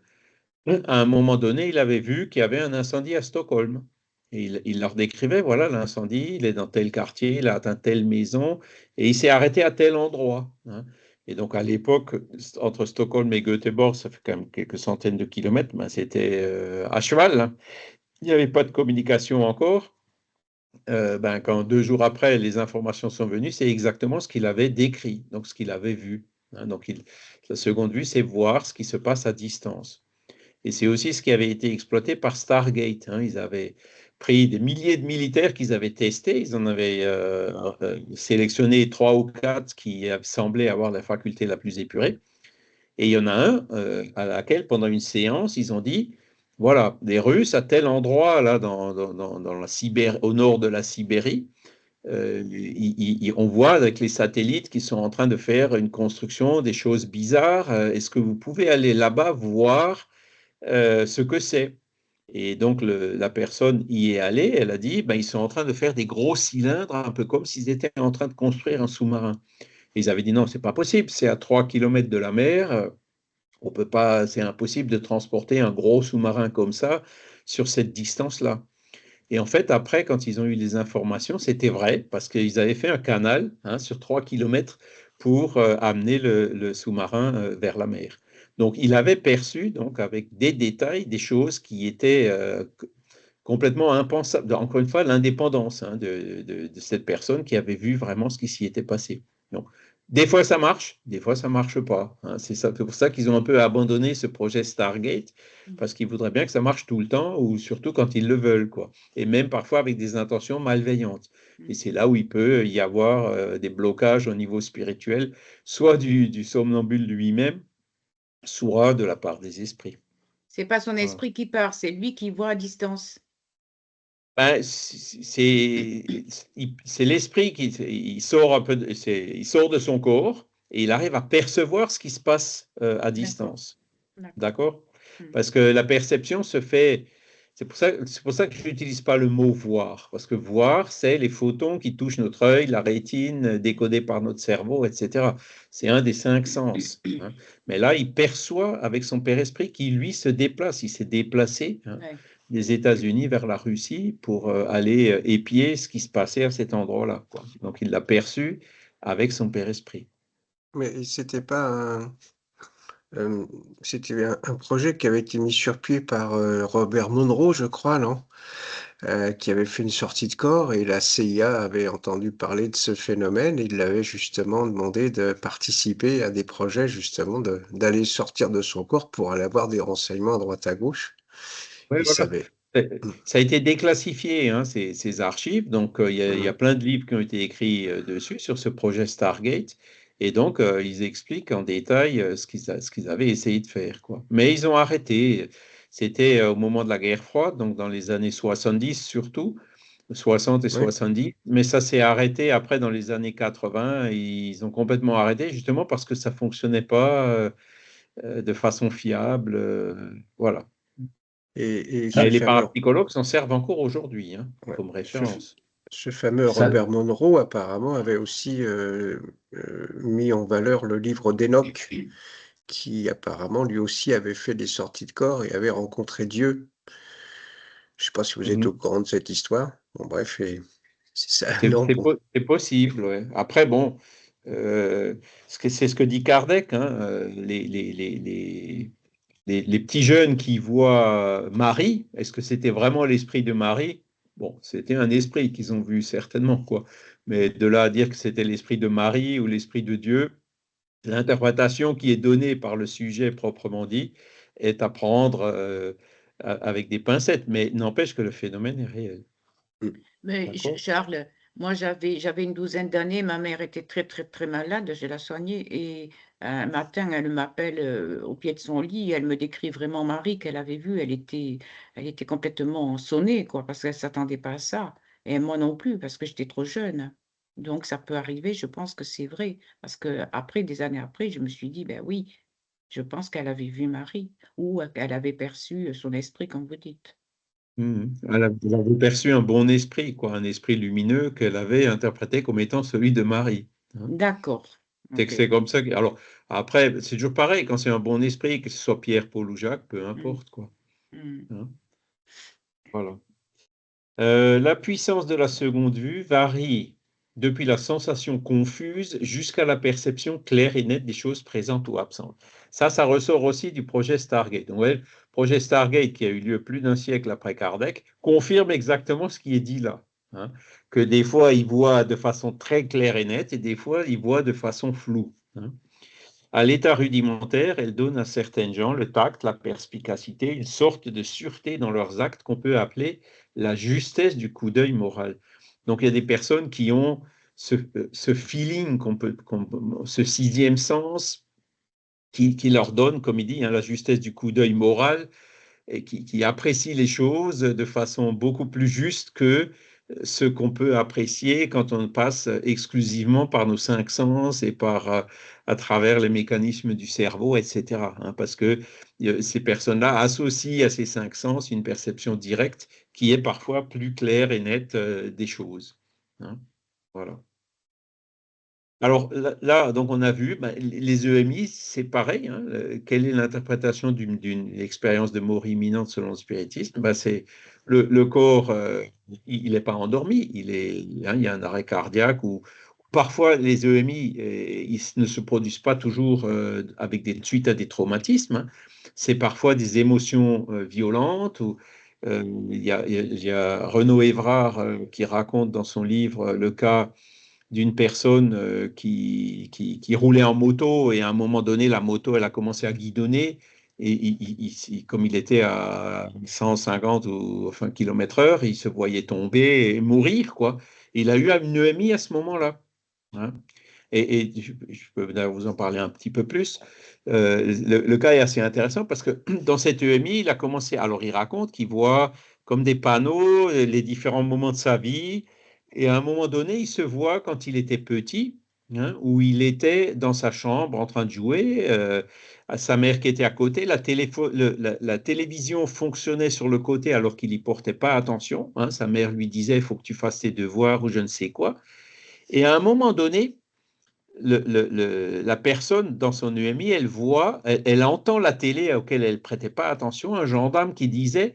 à un moment donné, il avait vu qu'il y avait un incendie à Stockholm. Et il leur décrivait, voilà, l'incendie, il est dans tel quartier, il a atteint telle maison, et il s'est arrêté à tel endroit, hein. Et donc, à l'époque, entre Stockholm et Göteborg, ça fait quand même quelques centaines de kilomètres, mais c'était à cheval, hein. Il n'y avait pas de communication encore. Quand 2 jours après, les informations sont venues, c'est exactement ce qu'il avait décrit, donc ce qu'il avait vu, hein. Donc, la seconde vue, c'est voir ce qui se passe à distance. Et c'est aussi ce qui avait été exploité par Stargate, hein. Ils avaient pris des milliers de militaires qu'ils avaient testés, ils en avaient sélectionné 3 ou 4 qui semblaient avoir la faculté la plus épurée. Et il y en a un à laquelle, pendant une séance, ils ont dit, voilà, les Russes, à tel endroit, là, dans la au nord de la Sibérie, on voit avec les satellites qu'ils sont en train de faire une construction, des choses bizarres. Est-ce que vous pouvez aller là-bas voir ce que c'est? Et donc, la personne y est allée, elle a dit, ben, ils sont en train de faire des gros cylindres, un peu comme s'ils étaient en train de construire un sous-marin. Ils avaient dit, non, c'est pas possible, c'est à 3 kilomètres de la mer, on peut pas, c'est impossible de transporter un gros sous-marin comme ça sur cette distance-là. Et en fait, après, quand ils ont eu les informations, c'était vrai, parce qu'ils avaient fait un canal sur 3 kilomètres pour amener le sous-marin vers la mer. Donc, il avait perçu, donc, avec des détails, des choses qui étaient complètement impensables. Encore une fois, l'indépendance de cette personne qui avait vu vraiment ce qui s'y était passé. Donc, des fois, ça marche, des fois, ça ne marche pas. C'est pour ça qu'ils ont un peu abandonné ce projet Stargate, parce qu'ils voudraient bien que ça marche tout le temps, ou surtout quand ils le veulent, quoi. Et même parfois avec des intentions malveillantes. Et c'est là où il peut y avoir des blocages au niveau spirituel, soit du somnambule lui-même, soit de la part des esprits. C'est pas son Voilà. esprit qui part, c'est lui qui voit à distance. Ben, c'est l'esprit qui il sort un peu, il sort de son corps et il arrive à percevoir ce qui se passe à D'accord. distance. D'accord. D'accord? Mm. Parce que la perception se fait. C'est pour ça que je n'utilise pas le mot voir. Parce que voir, c'est les photons qui touchent notre œil, la rétine, décodés par notre cerveau, etc. C'est un des 5 sens. Mais là, il perçoit avec son père-esprit qui, lui, se déplace. Il s'est déplacé Ouais. des États-Unis vers la Russie pour aller épier ce qui se passait à cet endroit-là, quoi. Donc, il l'a perçu avec son père-esprit. Mais c'était pas c'était un projet qui avait été mis sur pied par, Robert Monroe, je crois, non? Qui avait fait une sortie de corps et la CIA avait entendu parler de ce phénomène et il l'avait justement demandé de participer à des projets justement d'aller sortir de son corps pour aller avoir des renseignements à droite à gauche. Ouais, Il voilà. savait. Ça a été déclassifié, ces archives. Donc, il y a plein de livres qui ont été écrits dessus sur ce projet Stargate. Et donc, ils expliquent en détail ce qu'ils avaient essayé de faire, quoi. Mais ils ont arrêté. C'était au moment de la guerre froide, donc dans les années 70 surtout, 60 et Oui. 70. Mais ça s'est arrêté après dans les années 80. Ils ont complètement arrêté, justement parce que ça ne fonctionnait pas de façon fiable. Voilà. Et Mais ce les fameux parapsychologues s'en servent encore aujourd'hui ouais, comme ce f référence. ce fameux Ça, Robert Monroe apparemment avait aussi, mis en valeur le livre d'Enoch, qui apparemment lui aussi avait fait des sorties de corps et avait rencontré Dieu. Je sais pas si vous êtes Mhm. au courant de cette histoire? Bon bref et c'est ça C'est non, c'est bon. po- c'est possible, ouais. Après, bon, euh, c'est ce que dit Kardec, les petits jeunes qui voient Marie, est-ce que c'était vraiment l'esprit de Marie? Bon, c'était un esprit qu'ils ont vu certainement, quoi. Mais de là à dire que c'était l'esprit de Marie ou l'esprit de Dieu, l'interprétation qui est donnée par le sujet proprement dit est à prendre avec des pincettes, mais n'empêche que le phénomène est réel. Mmh. Mais D'accord? Charles, moi j'avais une douzaine d'années, ma mère était très très très malade, je la soignais et un matin elle m'appelle au pied de son lit, elle me décrit vraiment Marie qu'elle avait vue, elle était complètement sonnée quoi, parce qu'elle ne s'attendait pas à ça. Et moi non plus, parce que j'étais trop jeune. Donc ça peut arriver, je pense que c'est vrai, parce que après, des années après, je me suis dit, ben oui, je pense qu'elle avait vu Marie, ou qu'elle avait perçu son esprit, comme vous dites. Elle avait perçu un bon esprit, quoi, un esprit lumineux qu'elle avait interprété comme étant celui de Marie. D'accord. C'est que Ok. c'est comme ça. Alors, après, c'est toujours pareil, quand c'est un bon esprit, que ce soit Pierre, Paul ou Jacques, peu Mm, importe, quoi. mm. Hein, voilà. La puissance de la seconde vue varie depuis la sensation confuse jusqu'à la perception claire et nette des choses présentes ou absentes. Ça ressort aussi du projet Stargate. Donc, ouais, le projet Stargate, qui a eu lieu plus d'un siècle après Kardec, confirme exactement ce qui est dit là. Que des fois, il voit de façon très claire et nette et des fois, il voit de façon floue. À l'état rudimentaire, elle donne à certains gens le tact, la perspicacité, une sorte de sûreté dans leurs actes qu'on peut appeler la justesse du coup d'œil moral. Donc il y a des personnes qui ont ce feeling, ce sixième sens qui leur donne, comme il dit, la justesse du coup d'œil moral et qui apprécient les choses de façon beaucoup plus juste que ce qu'on peut apprécier quand on passe exclusivement par nos 5 sens et à travers les mécanismes du cerveau, etc. hein, parce que ces personnes-là associent à ces 5 sens une perception directe qui est parfois plus claire et nette des choses. hein. Voilà. Alors là, donc on a vu, les EMI, c'est pareil. hein, quelle est l'interprétation d'une expérience de mort imminente selon le spiritisme? C'est le corps, il n'est pas endormi, il y a un arrêt cardiaque ou parfois les EMI, ils ne se produisent pas toujours suite à des traumatismes. hein. C'est parfois des émotions violentes. Il y a Renaud Évrard qui raconte dans son livre le cas d'une personne qui roulait en moto et à un moment donné, la moto, elle a commencé à guidonner et comme il était à 150 ou enfin, km/h, il se voyait tomber et mourir, quoi. Il a eu une EMI à ce moment-là. hein. Et je peux vous en parler un petit peu plus. Le cas est assez intéressant parce que dans cette EMI, il a commencé, alors il raconte qu'il voit comme des panneaux les différents moments de sa vie. Et à un moment donné, il se voit quand il était petit, où il était dans sa chambre en train de jouer, à sa mère qui était à côté. La télévision fonctionnait sur le côté alors qu'il n'y portait pas attention. Sa mère lui disait, il faut que tu fasses tes devoirs ou je ne sais quoi. Et à un moment donné, la personne dans son UMI, elle entend la télé auquel elle ne prêtait pas attention, un gendarme qui disait,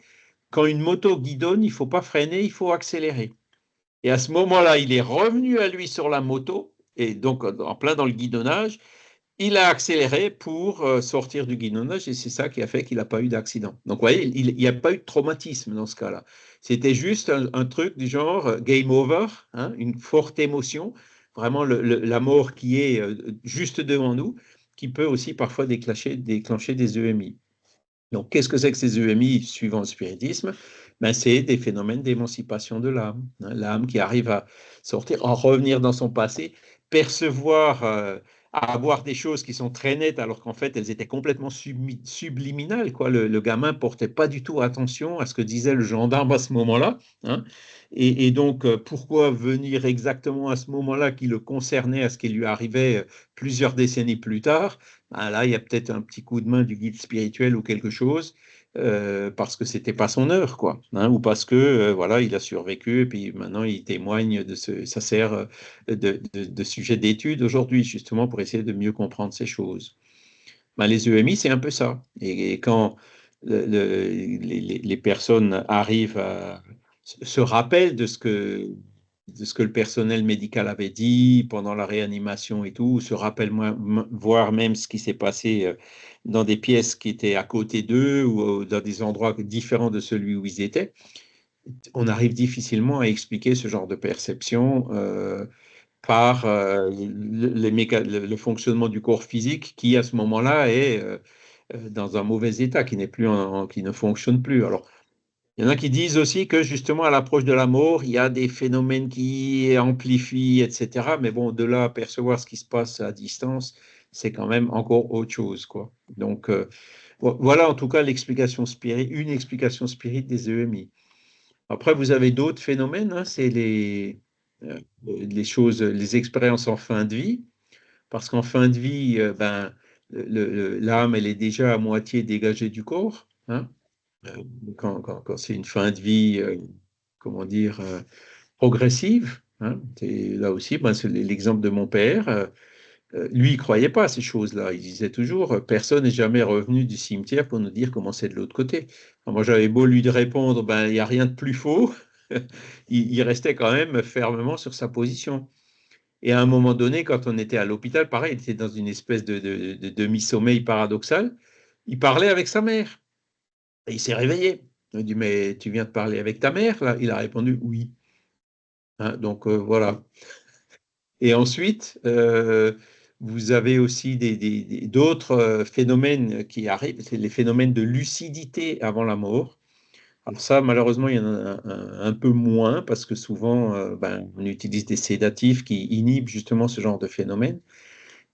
quand une moto guidonne, il ne faut pas freiner, il faut accélérer. Et à ce moment-là, il est revenu à lui sur la moto, et donc en plein dans le guidonnage, il a accéléré pour sortir du guidonnage, et c'est ça qui a fait qu'il n'a pas eu d'accident. Donc, vous voyez, il n'y a pas eu de traumatisme dans ce cas-là. C'était juste un truc du genre game over, une forte émotion, vraiment la mort qui est juste devant nous, qui peut aussi parfois déclencher des EMI. Donc, qu'est-ce que c'est que ces EMI suivant le spiritisme? C'est des phénomènes d'émancipation de l'âme. L'âme qui arrive à sortir, à revenir dans son passé, percevoir, à avoir des choses qui sont très nettes alors qu'en fait elles étaient complètement subliminales. Quoi. Le gamin ne portait pas du tout attention à ce que disait le gendarme à ce moment-là. Et donc, pourquoi venir exactement à ce moment-là qui le concernait, à ce qui lui arrivait plusieurs décennies plus tard? Là, il y a peut-être un petit coup de main du guide spirituel ou quelque chose, parce que c'était pas son heure, quoi, ou parce que voilà, il a survécu et puis maintenant il témoigne ça sert de sujet d'étude aujourd'hui, justement pour essayer de mieux comprendre ces choses. Les EMI, c'est un peu ça. Et quand les personnes arrivent se rappellent de ce que le personnel médical avait dit pendant la réanimation et tout, se rappellent voire même ce qui s'est passé dans des pièces qui étaient à côté d'eux ou dans des endroits différents de celui où ils étaient, on arrive difficilement à expliquer ce genre de perception par le fonctionnement du corps physique qui, à ce moment-là, est dans un mauvais état, qui ne fonctionne plus. Alors, il y en a qui disent aussi que justement à l'approche de la mort, il y a des phénomènes qui amplifient, etc. Mais bon, de là à percevoir ce qui se passe à distance, c'est quand même encore autre chose, quoi. Donc, voilà en tout cas une explication spirite des EMI. Après, vous avez d'autres phénomènes, c'est les choses, les expériences en fin de vie, parce qu'en fin de vie, l'âme, elle est déjà à moitié dégagée du corps. Quand c'est une fin de vie, comment dire, progressive. Là aussi, c'est l'exemple de mon père. Lui, il ne croyait pas à ces choses-là. Il disait toujours, personne n'est jamais revenu du cimetière pour nous dire comment c'est de l'autre côté. Alors, moi, j'avais beau lui répondre, il n'y a rien de plus faux. Il restait quand même fermement sur sa position. Et à un moment donné, quand on était à l'hôpital, pareil, il était dans une espèce de demi-sommeil paradoxal. Il parlait avec sa mère. Et il s'est réveillé. Il a dit, mais tu viens de parler avec ta mère, là? Il a répondu, oui. Donc, voilà. Et ensuite, vous avez aussi d'autres phénomènes qui arrivent, c'est les phénomènes de lucidité avant la mort. Alors ça, malheureusement, il y en a un peu moins parce que souvent, on utilise des sédatifs qui inhibent justement ce genre de phénomène.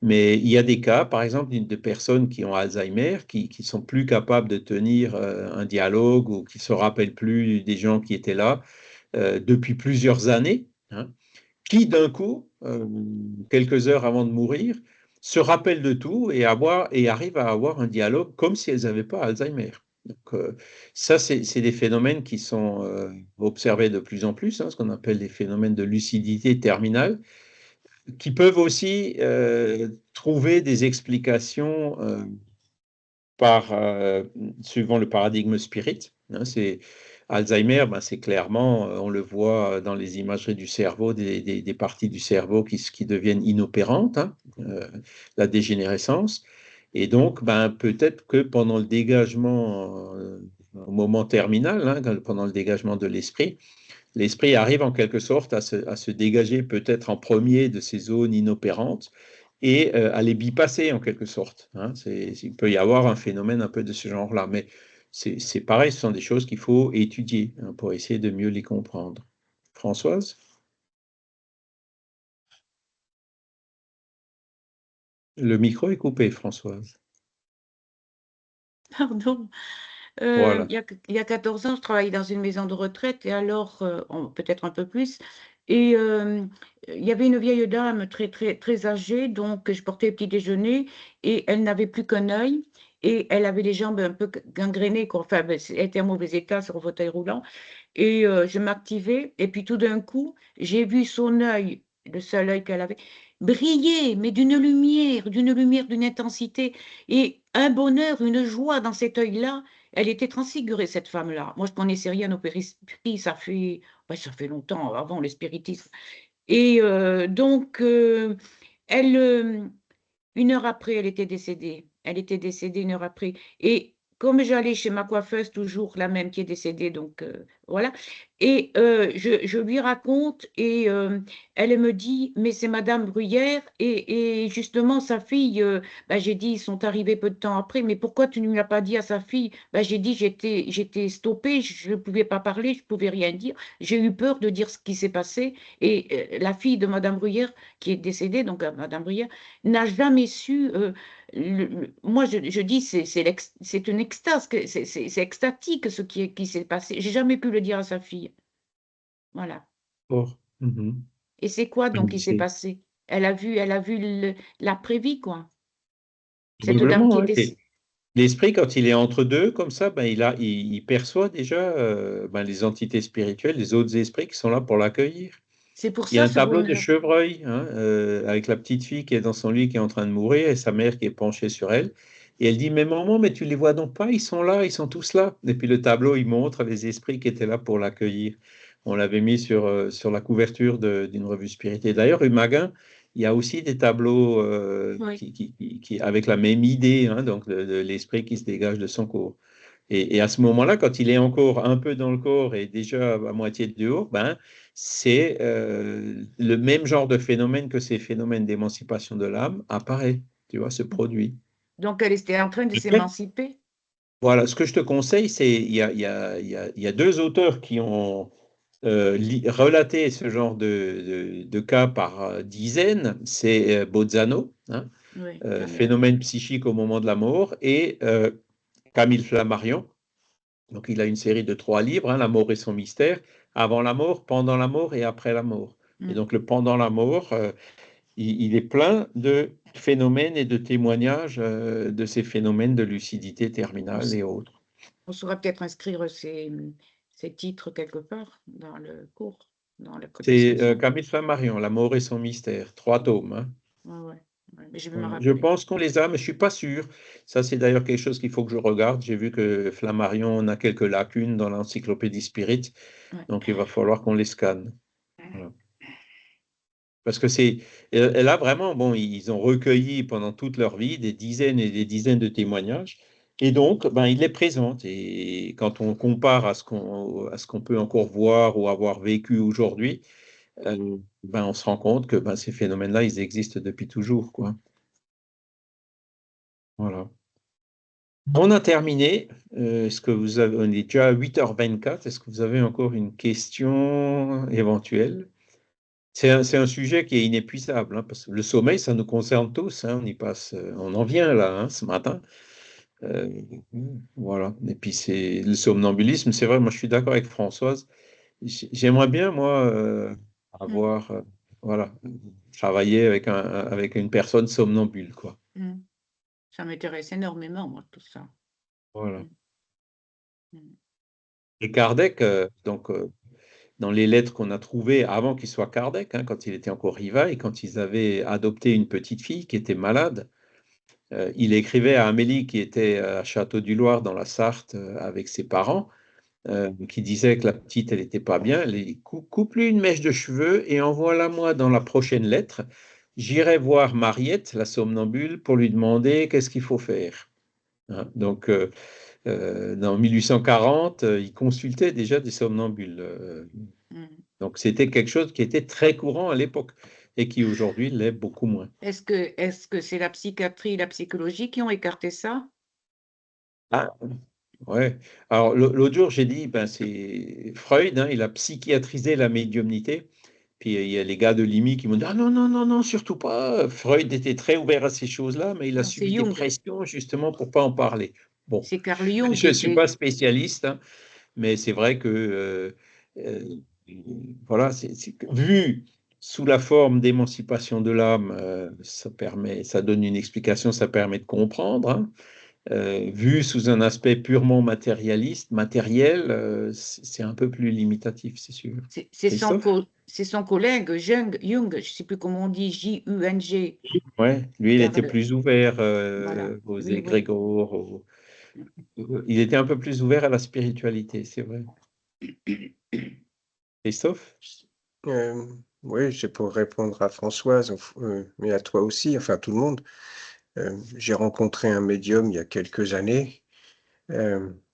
Mais il y a des cas, par exemple, de personnes qui ont Alzheimer, qui sont plus capables de tenir un dialogue ou qui se rappellent plus des gens qui étaient là. depuis plusieurs années, hein, qui d'un coup, quelques heures avant de mourir, se rappellent de tout et arrivent à avoir un dialogue comme si elles n'avaient pas Alzheimer. Donc, ça, c'est des phénomènes qui sont observés de plus en plus, hein, ce qu'on appelle des phénomènes de lucidité terminale, qui peuvent aussi trouver des explications suivant le paradigme spirit. Hein, Alzheimer, ben, c'est clairement, on le voit dans les imageries du cerveau, des parties du cerveau qui deviennent inopérantes, hein, la dégénérescence. Et donc, ben, peut-être que pendant le dégagement, au moment terminal, hein, pendant le dégagement de l'esprit arrive en quelque sorte à se dégager peut-être en premier de ces zones inopérantes et à les bypasser en quelque sorte. Hein. Il peut y avoir un phénomène un peu de ce genre-là, mais c'est pareil, ce sont des choses qu'il faut étudier, hein, pour essayer de mieux les comprendre. Françoise? Le micro est coupé, Françoise. Pardon. Voilà. Il y a 14 ans, je travaillais dans une maison de retraite et alors, peut-être un peu plus, et il y avait une vieille dame très, très, très âgée, donc je portais le petit déjeuner et elle n'avait plus qu'un œil et elle avait les jambes un peu gangrénées, quoi. Enfin, ben, elle était en mauvais état sur un fauteuil roulant et je m'activais et puis tout d'un coup, j'ai vu son œil, le seul œil qu'elle avait, briller, mais d'une lumière, d'une intensité et un bonheur, une joie dans cet œil-là. Elle était transfigurée, cette femme-là. Moi, je ne connaissais rien au périsprit, ça fait longtemps, avant le spiritisme. Et donc, elle, 1 heure après, elle était décédée. Elle était décédée 1 heure après. Et comme j'allais chez ma coiffeuse, toujours la même qui est décédée, donc voilà. Et je lui raconte et elle me dit, mais c'est Madame Bruyère et justement sa fille, bah, j'ai dit, ils sont arrivés peu de temps après, mais pourquoi tu ne lui as pas dit à sa fille? Bah, j'ai dit, j'étais stoppée, je ne pouvais pas parler, je ne pouvais rien dire. J'ai eu peur de dire ce qui s'est passé. Et la fille de Madame Bruyère, qui est décédée, donc Madame Bruyère, n'a jamais su. Moi, je dis, c'est une extase, c'est extatique ce qui s'est passé. J'ai jamais pu le dire à sa fille. Voilà. Oh. Mhm. Et c'est quoi donc qui s'est C'est passé? Elle a vu l'après-vie, quoi. Cette dame qui probablement, est hein, décédée. l'esprit, quand il est entre deux, comme ça, ben, il perçoit déjà ben, les entités spirituelles, les autres esprits qui sont là pour l'accueillir. C'est pour Il y a ça un ce tableau de bonheur. chevreuil, hein, avec la petite fille qui est dans son lit, qui est en train de mourir, et sa mère qui est penchée sur elle. Et elle dit, mais maman, mais tu les vois donc pas, ils sont là, ils sont tous là. Et puis le tableau, il montre les esprits qui étaient là pour l'accueillir. On l'avait mis sur la couverture d'une revue spiritée. D'ailleurs, Umagan, il y a aussi des tableaux Oui. avec la même idée, hein, donc de l'esprit qui se dégage de son corps. Et à ce moment-là, quand il est encore un peu dans le corps et déjà à moitié dehors, ben, c'est le même genre de phénomène que ces phénomènes d'émancipation de l'âme apparaît, tu vois, se produit. Donc elle était en train de Peut-être. s'émanciper. Voilà, ce que je te conseille, c'est il y a 2 auteurs qui ont relaté ce genre de cas par dizaines. C'est Bozzano, hein, Oui, Camille. Phénomène psychique au moment de la mort, et Camille Flammarion. Donc, il a une série de 3 livres, hein, La mort et son mystère, avant la mort, pendant la mort et après la mort. Et Mm. donc, le pendant la mort, il est plein de phénomènes et de témoignages de ces phénomènes de lucidité On, terminale s- et autres. on saura peut-être inscrire ces titres quelque part dans le cours, dans la C'est description. Camille Flammarion, La mort et son mystère, 3 tomes. Hein. Ouais, ouais, ouais. Mais je vais me Voilà. Je rappeler. pense qu'on les a, mais je ne suis pas sûr. Ça, c'est d'ailleurs quelque chose qu'il faut que je regarde. J'ai vu que Flammarion on a quelques lacunes dans l'encyclopédie Spirit, Ouais. donc il va falloir qu'on les scanne. Voilà. Parce que là vraiment, bon, ils ont recueilli pendant toute leur vie des dizaines et des dizaines de témoignages, et donc, ben, ils les présentent. Et quand on compare à ce qu'on peut encore voir ou avoir vécu aujourd'hui, ben, on se rend compte que ben, ces phénomènes-là, ils existent depuis toujours, quoi. Voilà. On a terminé. Est-ce que vous avez, on est déjà à 8h24. Est-ce que vous avez encore une question éventuelle? C'est un sujet qui est inépuisable, hein, parce que le sommeil, ça nous concerne tous, hein, on en vient là, hein, ce matin. Euh, voilà. Et puis le somnambulisme, c'est vrai, moi je suis d'accord avec Françoise. j'aimerais bien, moi, Mm. avoir, voilà, travailler avec une personne somnambule, quoi. Ça m'intéresse énormément, moi, tout ça. Voilà. Mm. Mm. Et Kardec, donc, dans les lettres qu'on a trouvées avant qu'il soit Kardec, hein, quand il était encore Riva, et quand ils avaient adopté une petite fille qui était malade, il écrivait à Amélie, qui était à Château-du-Loir, dans la Sarthe, avec ses parents, qui disait que la petite, elle n'était pas bien. Elle dit, coupe-lui une mèche de cheveux et envoie-la moi dans la prochaine lettre. J'irai voir Mariette, la somnambule, pour lui demander qu'est-ce qu'il faut faire. Hein, donc, dans 1840, il consultait déjà des somnambules. Mm. Donc, c'était quelque chose qui était très courant à l'époque et qui aujourd'hui l'est beaucoup moins. Est-ce que c'est la psychiatrie et la psychologie qui ont écarté ça? Ah, ouais. Alors, l'autre jour, j'ai dit, ben, c'est Freud, hein, il a psychiatrisé la médiumnité. Puis il y a les gars de l'IMI qui m'ont dit, ah non, non, non, non, surtout pas. Freud était très ouvert à ces choses-là, mais il a Non, c'est subi des Jung. pressions justement pour pas en parler. Bon, C'est Carl Jung je qui ne suis était. pas spécialiste, hein, mais c'est vrai que, euh, voilà, vu sous la forme d'émancipation de l'âme, ça permet, ça donne une explication, ça permet de comprendre, hein. Vu sous un aspect purement matérialiste, matériel, c'est un peu plus limitatif, c'est sûr. Christophe? C'est son collègue Jung, je ne sais plus comment on dit, J-U-N-G. Ouais, lui, il était Carl. plus ouvert Voilà. aux Oui, oui. égrégores. Il était un peu plus ouvert à la spiritualité, c'est vrai. Christophe? Euh, oui, c'est pour répondre à Françoise, mais à toi aussi, enfin tout le monde. J'ai rencontré un médium il y a quelques années,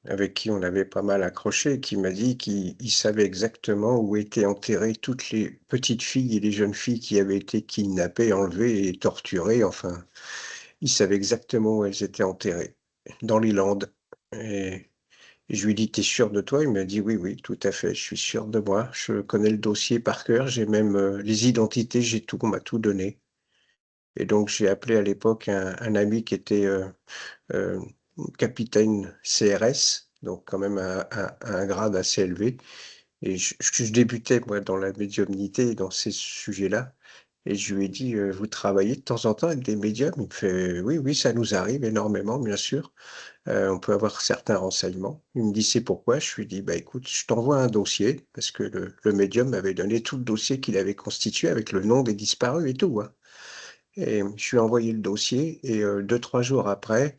avec qui on avait pas mal accroché, qui m'a dit qu'il savait exactement où étaient enterrées toutes les petites filles et les jeunes filles qui avaient été kidnappées, enlevées et torturées. Enfin, il savait exactement où elles étaient enterrées, dans les Landes. Et je lui ai dit, t'es sûr de toi? Il m'a dit, oui, oui, tout à fait, je suis sûr de moi. Je connais le dossier par cœur, j'ai même les identités, j'ai tout, on m'a tout donné. Et donc, j'ai appelé à l'époque un ami qui était euh, capitaine CRS, donc quand même un grade assez élevé. Et je débutais, moi, dans la médiumnité et dans ces sujets-là. Et je lui ai dit, vous travaillez de temps en temps avec des médiums? Il me fait, oui, oui, ça nous arrive énormément, bien sûr. On peut avoir certains renseignements. Il me dit, c'est pourquoi? Je lui dis, bah écoute, je t'envoie un dossier, parce que le médium m'avait donné tout le dossier qu'il avait constitué avec le nom des disparus et tout, hein. Et je lui ai envoyé le dossier, et 2, 3 jours après,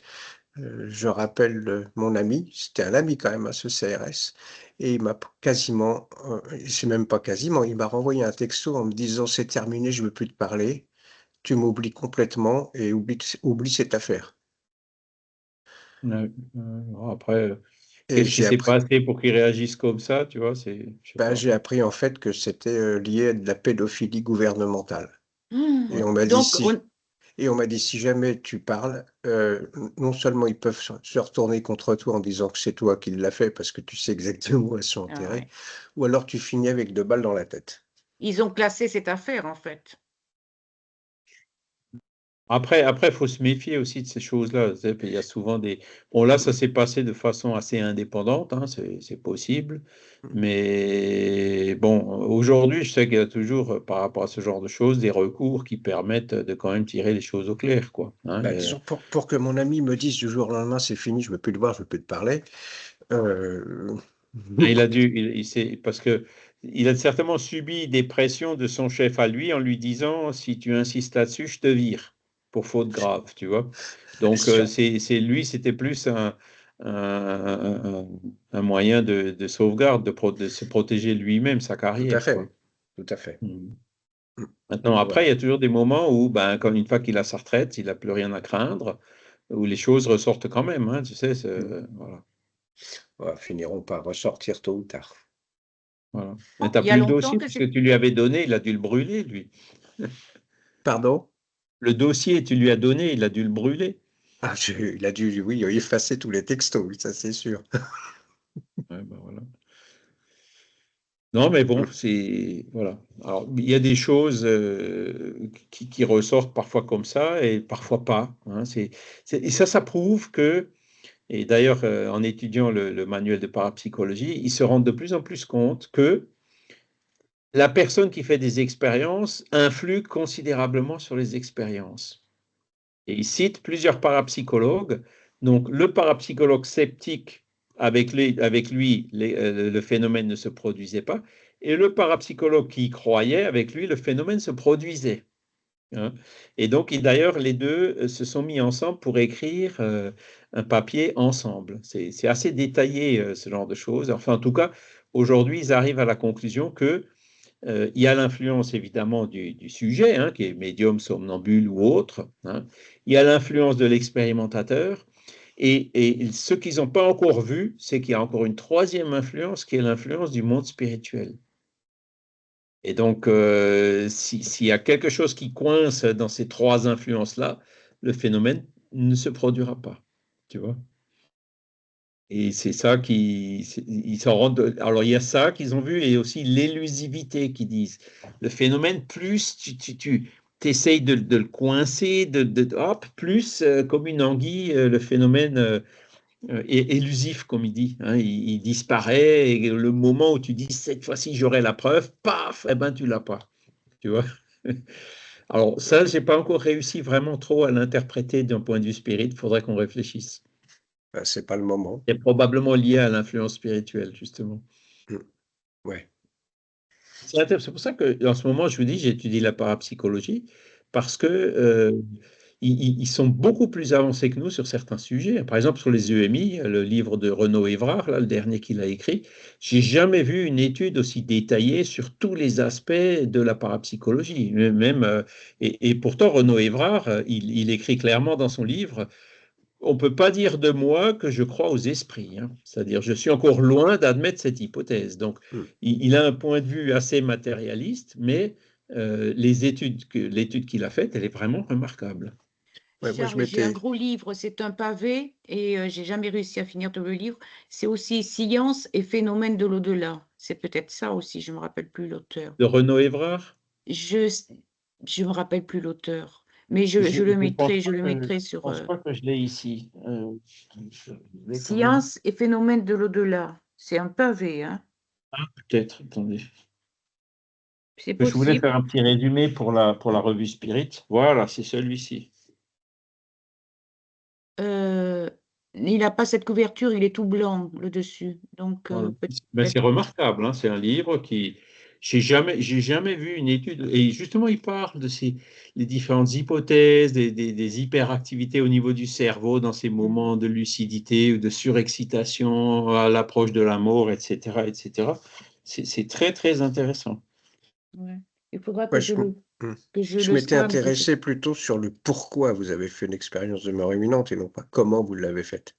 je rappelle mon ami, c'était un ami quand même à ce CRS, et il m'a quasiment, c'est même pas quasiment, il m'a renvoyé un texto en me disant, c'est terminé, je veux plus te parler, tu m'oublies complètement, et oublie cette affaire. Après, Et qu'est-ce qui j'ai s'est appris. passé pour qu'il réagisse comme ça, tu vois, je sais Ben, pas. j'ai appris en fait que c'était lié à de la pédophilie gouvernementale. Et on m'a dit Donc, si jamais tu parles, non seulement ils peuvent se retourner contre toi en disant que c'est toi qui l'as fait parce que tu sais exactement où elles sont ah enterrées, ouais. ou alors tu finis avec 2 balles dans la tête. Ils ont classé cette affaire, en fait. Après, il faut se méfier aussi de ces choses-là. Tu sais, il y a souvent des. Bon, là, ça s'est passé de façon assez indépendante, hein, c'est possible. Mais bon, aujourd'hui, je sais qu'il y a toujours, par rapport à ce genre de choses, des recours qui permettent de quand même tirer les choses au clair, quoi. Hein. Bah, disons, pour que mon ami me dise du jour au lendemain, c'est fini, je ne veux plus te voir, je ne veux plus te parler. Il a dû, parce que il a certainement subi des pressions de son chef à lui en lui disant, si tu insistes là-dessus, je te vire pour faute grave, tu vois. Donc Sur- c'était plus un, un moyen de sauvegarde, de se protéger lui-même, sa Tout à carrière, quoi. fait, tout à fait. Mm. Maintenant, après, Voilà. il y a toujours des moments où, ben, comme une fois qu'il a sa retraite, il n'a plus rien à craindre, où les choses ressortent quand même, hein, tu sais, voilà. Voilà, finiront par ressortir tôt ou tard. Voilà. Mais tu n'as Il y a plus le longtemps dossier, que puisque c'est. tu lui avais donné, il a dû le brûler, lui. Pardon? Le dossier, tu lui as donné, il a dû le brûler. Ah, il a dû, oui, effacer tous les textos, oui, ça c'est sûr. Ouais, ben voilà. Non, mais bon, Mm. voilà. Alors, il y a des choses qui ressortent parfois comme ça et parfois pas, hein. Et ça prouve que, et d'ailleurs, en étudiant le manuel de parapsychologie, ils se rendent de plus en plus compte que la personne qui fait des expériences influe considérablement sur les expériences. Et il cite plusieurs parapsychologues. Donc, le parapsychologue sceptique, avec lui, le phénomène ne se produisait pas. Et le parapsychologue qui y croyait, avec lui, le phénomène se produisait. Hein. Et donc, d'ailleurs, les deux se sont mis ensemble pour écrire un papier ensemble. C'est assez détaillé, ce genre de choses. Enfin, en tout cas, aujourd'hui, ils arrivent à la conclusion que il y a l'influence évidemment du sujet, hein, qui est médium, somnambule ou autre. Hein. Il y a l'influence de l'expérimentateur. Et ce qu'ils n'ont pas encore vu, c'est qu'il y a encore une troisième influence qui est l'influence du monde spirituel. Et donc, s'il y a quelque chose qui coince dans ces trois influences-là, le phénomène ne se produira pas. Tu vois? Et c'est ça ils s'en rendent. Alors, il y a ça qu'ils ont vu et aussi l'élusivité qu'ils disent. Le phénomène, plus tu essayes de le coincer, hop, plus comme une anguille, le phénomène est élusif, comme il dit. Hein, il disparaît et le moment où tu dis cette fois-ci j'aurai la preuve, paf, eh ben tu l'as pas. Tu vois? Alors, ça, j'ai pas encore réussi vraiment trop à l'interpréter d'un point de vue spirit. Il faudrait qu'on réfléchisse. Ben, c'est pas le moment. C'est probablement lié à l'influence spirituelle, justement. Ouais. C'est pour ça qu'en ce moment, je vous dis, j'étudie la parapsychologie parce que ils sont beaucoup plus avancés que nous sur certains sujets. Par exemple, sur les EMI, le livre de Renaud Évrard, là, le dernier qu'il a écrit, j'ai jamais vu une étude aussi détaillée sur tous les aspects de la parapsychologie. Même, et pourtant, Renaud Évrard, il écrit clairement dans son livre, on ne peut pas dire de moi que je crois aux esprits. Hein. C'est-à-dire, je suis encore loin d'admettre cette hypothèse. Donc, il a un point de vue assez matérialiste, mais l'étude qu'il a faite, elle est vraiment remarquable. Ouais, moi, Charles, j'ai un gros livre, c'est un pavé, et j'ai jamais réussi à finir de le livre. C'est aussi Science et phénomènes de l'au-delà. C'est peut-être ça aussi, je me rappelle plus l'auteur. De Renaud Évrard? Je me rappelle plus l'auteur, mais je le mettrai sur Je pense pas que je l'ai ici. Science et phénomènes de l'au-delà. C'est un pavé, hein. Ah, peut-être, attendez. C'est Je voulais possible. faire un petit résumé pour la revue Spirit. Voilà, c'est celui-ci. Il n'a pas cette couverture, il est tout blanc, le dessus. Donc, Ben, c'est remarquable, hein. C'est un livre qui... J'ai jamais vu une étude. Et justement, il parle de les différentes hypothèses, des hyperactivités au niveau du cerveau dans ces moments de lucidité ou de surexcitation à l'approche de la mort, etc., etc. C'est très, très intéressant. Ouais. Il faudra que Ouais, je je le m'étais scanne. intéressé plutôt sur le pourquoi vous avez fait une expérience de mort imminente et non pas comment vous l'avez faite.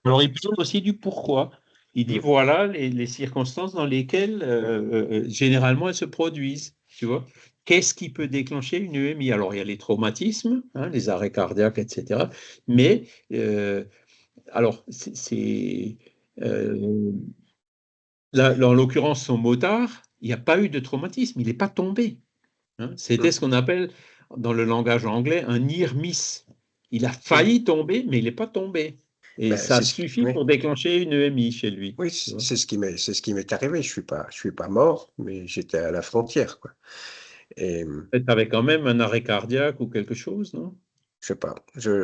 Alors, il parle aussi du pourquoi. Il dit, voilà les circonstances dans lesquelles, généralement, elles se produisent. Tu vois, qu'est-ce qui peut déclencher une EMI? Alors, il y a les traumatismes, hein, les arrêts cardiaques, etc. Mais, alors, là, en l'occurrence, son motard, il n'y a pas eu de traumatisme, il n'est pas tombé. Hein. C'était ce qu'on appelle, dans le langage anglais, un near miss. Il a failli tomber, mais il n'est pas tombé. Et ça suffit pour déclencher une EMI chez lui. Oui, c'est ce qui m'est arrivé. Je suis pas mort, mais j'étais à la frontière, quoi. Et tu avais quand même un arrêt cardiaque ou quelque chose, non? je sais pas.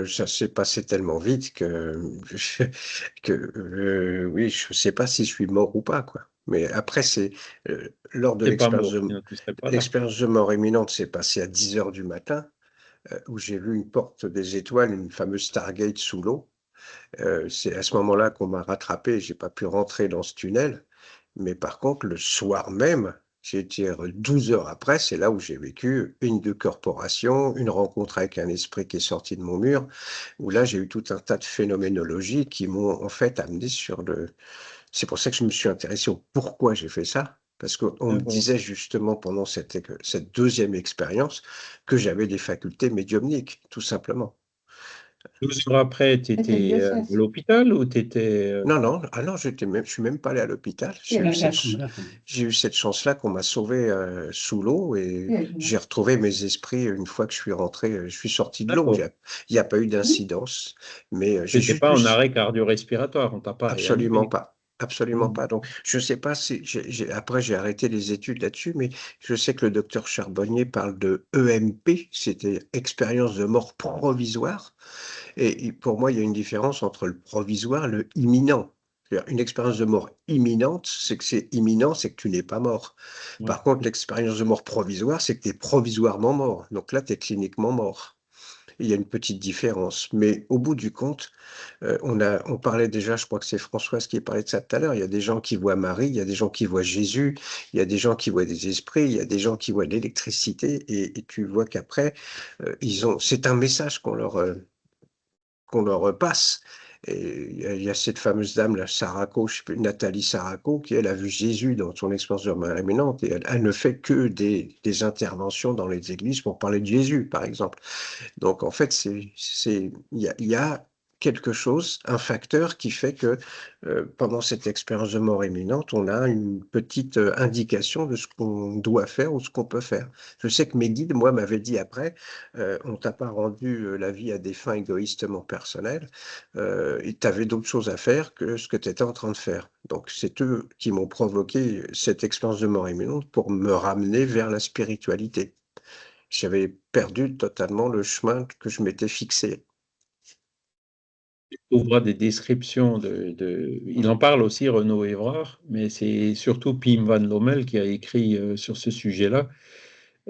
Ça s'est passé tellement vite que oui, je sais pas si je suis mort ou pas, quoi. Mais après, c'est lors de l'expérience de mort imminente, c'est passé à 10h du matin, où j'ai vu une porte des étoiles, une fameuse Stargate sous l'eau. C'est à ce moment-là qu'on m'a rattrapé, j'ai pas pu rentrer dans ce tunnel. Mais par contre, le soir même, j'ai 12 heures après, c'est là où j'ai vécu une décorporation, une rencontre avec un esprit qui est sorti de mon mur, où là, j'ai eu tout un tas de phénoménologies qui m'ont en fait amené sur le... C'est pour ça que je me suis intéressé au pourquoi j'ai fait ça, parce qu'on me disait justement pendant cette deuxième expérience que j'avais des facultés médiumniques, tout simplement. 12 heures après, tu étais à l'hôpital ou tu étais... Non, je suis même pas allé à l'hôpital. J'ai eu cette chance-là qu'on m'a sauvé sous l'eau et j'ai retrouvé mes esprits une fois que je suis rentré, je suis sorti de l'eau. Il n'y a pas eu d'incidence. Mais tu n'étais pas en arrêt cardio-respiratoire, on t'a pas absolument réanimé. pas. absolument pas. Donc, je ne sais pas si, après j'ai arrêté les études là-dessus, mais je sais que le docteur Charbonnier parle de EMP, c'était expérience de mort provisoire. Et pour moi, il y a une différence entre le provisoire et le imminent. C'est-à-dire, une expérience de mort imminente, c'est que c'est imminent, c'est que tu n'es pas mort. Ouais. Par contre, l'expérience de mort provisoire, c'est que tu es provisoirement mort. Donc là, tu es cliniquement mort. Il y a une petite différence. Mais au bout du compte, on parlait déjà, je crois que c'est Françoise qui parlait de ça tout à l'heure, il y a des gens qui voient Marie, il y a des gens qui voient Jésus, il y a des gens qui voient des esprits, il y a des gens qui voient l'électricité, et tu vois qu'après, c'est un message qu'on leur passe. Et il y a cette fameuse dame, là, Sarako, je sais plus, Nathalie Sarako, qui elle a vu Jésus dans son expérience de mort imminente, et elle ne fait que des interventions dans les églises pour parler de Jésus, par exemple. Donc, en fait, il y a quelque chose, un facteur qui fait que pendant cette expérience de mort imminente, on a une petite indication de ce qu'on doit faire ou ce qu'on peut faire. Je sais que mes guides, moi, m'avaient dit après, on t'a pas rendu la vie à des fins égoïstement personnelles, et tu avais d'autres choses à faire que ce que tu étais en train de faire. Donc, c'est eux qui m'ont provoqué cette expérience de mort imminente pour me ramener vers la spiritualité. J'avais perdu totalement le chemin que je m'étais fixé. On voit des descriptions il en parle aussi, Renaud Évrard, mais c'est surtout Pim van Lommel qui a écrit sur ce sujet-là,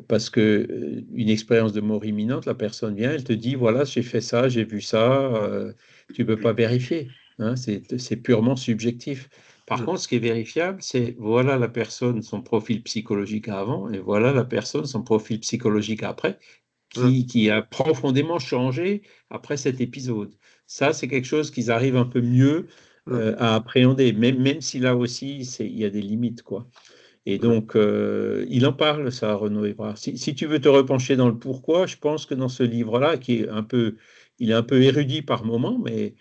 parce que une expérience de mort imminente, la personne vient, elle te dit, voilà, j'ai fait ça, j'ai vu ça, tu ne peux pas vérifier, hein, c'est purement subjectif. Par Mm. contre, ce qui est vérifiable, c'est voilà la personne, son profil psychologique avant, et voilà la personne, son profil psychologique après, Mm. qui a profondément changé après cet épisode. Ça, c'est quelque chose qu'ils arrivent un peu mieux Mm. à appréhender, même si là aussi, il y a des limites, quoi. Et Mm. donc, il en parle, ça, Renaud Évrard. Si tu veux te repencher dans le pourquoi, je pense que dans ce livre-là, il est un peu érudit par moment, mais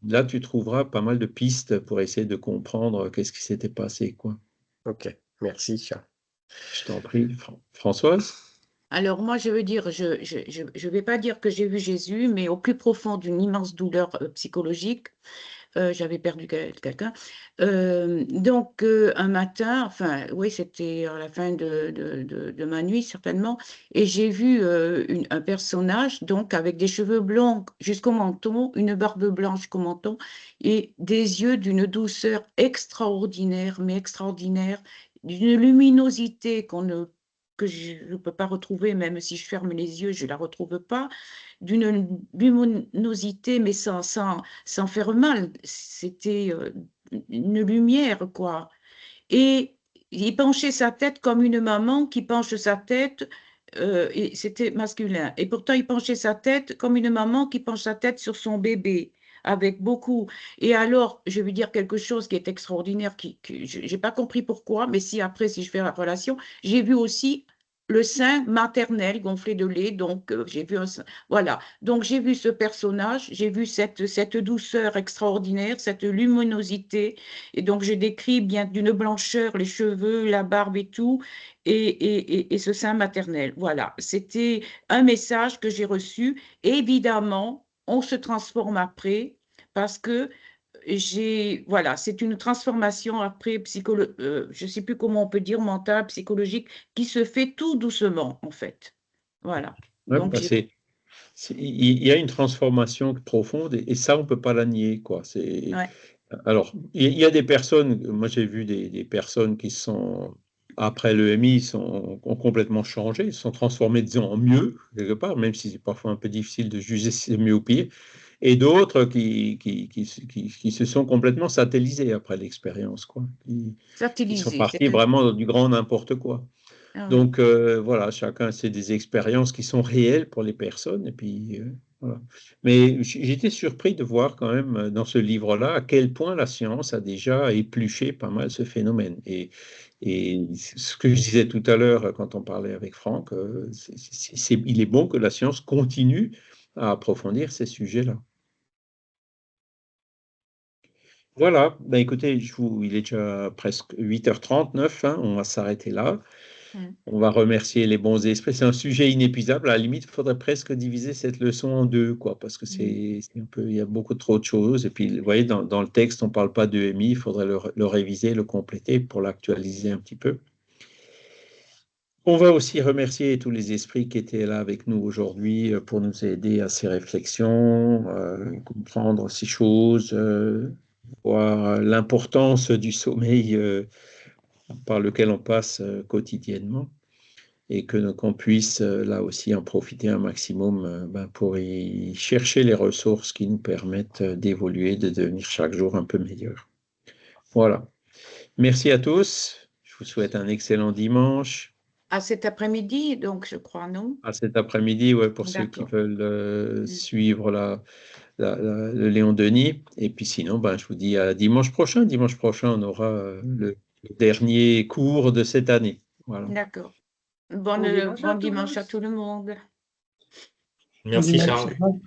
là, tu trouveras pas mal de pistes pour essayer de comprendre qu'est-ce qui s'était passé, quoi. Ok, merci. Je t'en prie, Françoise? Alors moi, je veux dire, je vais pas dire que j'ai vu Jésus, mais au plus profond d'une immense douleur psychologique, j'avais perdu quelqu'un. Donc un matin, enfin oui, c'était à la fin de ma nuit certainement, et j'ai vu un personnage donc avec des cheveux blonds jusqu'au menton, une barbe blanche jusqu'au menton, et des yeux d'une douceur extraordinaire, mais extraordinaire, d'une luminosité que je ne peux pas retrouver, même si je ferme les yeux, je ne la retrouve pas, d'une luminosité, mais sans faire mal. C'était une lumière, quoi. Et il penchait sa tête comme une maman qui penche sa tête, et c'était masculin. Et pourtant, il penchait sa tête comme une maman qui penche sa tête sur son bébé, avec beaucoup. Et alors, je vais dire quelque chose qui est extraordinaire, que je n'ai pas compris pourquoi, mais si après, si je fais la relation, j'ai vu aussi le sein maternel gonflé de lait, donc j'ai vu un sein. Voilà, donc j'ai vu ce personnage, j'ai vu cette douceur extraordinaire, cette luminosité, et donc, je décris bien d'une blancheur, les cheveux, la barbe et tout, et ce sein maternel. Voilà, c'était un message que j'ai reçu. Évidemment, on se transforme après parce que voilà, c'est une transformation après je ne sais plus comment on peut dire, mentale, psychologique, qui se fait tout doucement, en fait. Voilà. Ouais, Donc, bah, il y a une transformation profonde et ça, on ne peut pas la nier, quoi. ouais. Alors, il y a des personnes, moi j'ai vu des personnes qui sont, après l'EMI, ont complètement changé, ils se sont transformés, disons, en mieux, quelque part, même si c'est parfois un peu difficile de juger si c'est mieux ou pire, et d'autres qui se sont complètement satellisés après l'expérience, quoi. Qui sont Fertiliser, partis c'est-à-dire. vraiment dans du grand n'importe quoi. Ah oui. Donc voilà, chacun, c'est des expériences qui sont réelles pour les personnes. Et puis voilà. Mais j'étais surpris de voir quand même dans ce livre-là à quel point la science a déjà épluché pas mal ce phénomène. Et ce que je disais tout à l'heure quand on parlait avec Franck, il est bon que la science continue à approfondir ces sujets-là. Voilà, ben écoutez, il est déjà presque 8h39, hein, on va s'arrêter là. On va remercier les bons esprits. C'est un sujet inépuisable. À la limite, il faudrait presque diviser cette leçon en deux, quoi, parce que c'est un peu, il y a beaucoup trop de choses. Et puis, vous voyez, dans le texte, on ne parle pas d'EMI. Il faudrait le réviser, le compléter pour l'actualiser un petit peu. On va aussi remercier tous les esprits qui étaient là avec nous aujourd'hui pour nous aider à ces réflexions, comprendre ces choses, voir l'importance du sommeil par lequel on passe quotidiennement et qu'on puisse là aussi en profiter un maximum pour y chercher les ressources qui nous permettent d'évoluer, de devenir chaque jour un peu meilleur. Voilà. Merci à tous. Je vous souhaite un excellent dimanche. À cet après-midi, donc, je crois, non? À cet après-midi, ouais, pour ceux qui veulent suivre le Léon Denis. Et puis sinon, je vous dis à dimanche prochain. Dimanche prochain, on aura le dernier cours de cette année. Voilà. D'accord. Bon dimanche à tout le monde. Merci, Charles.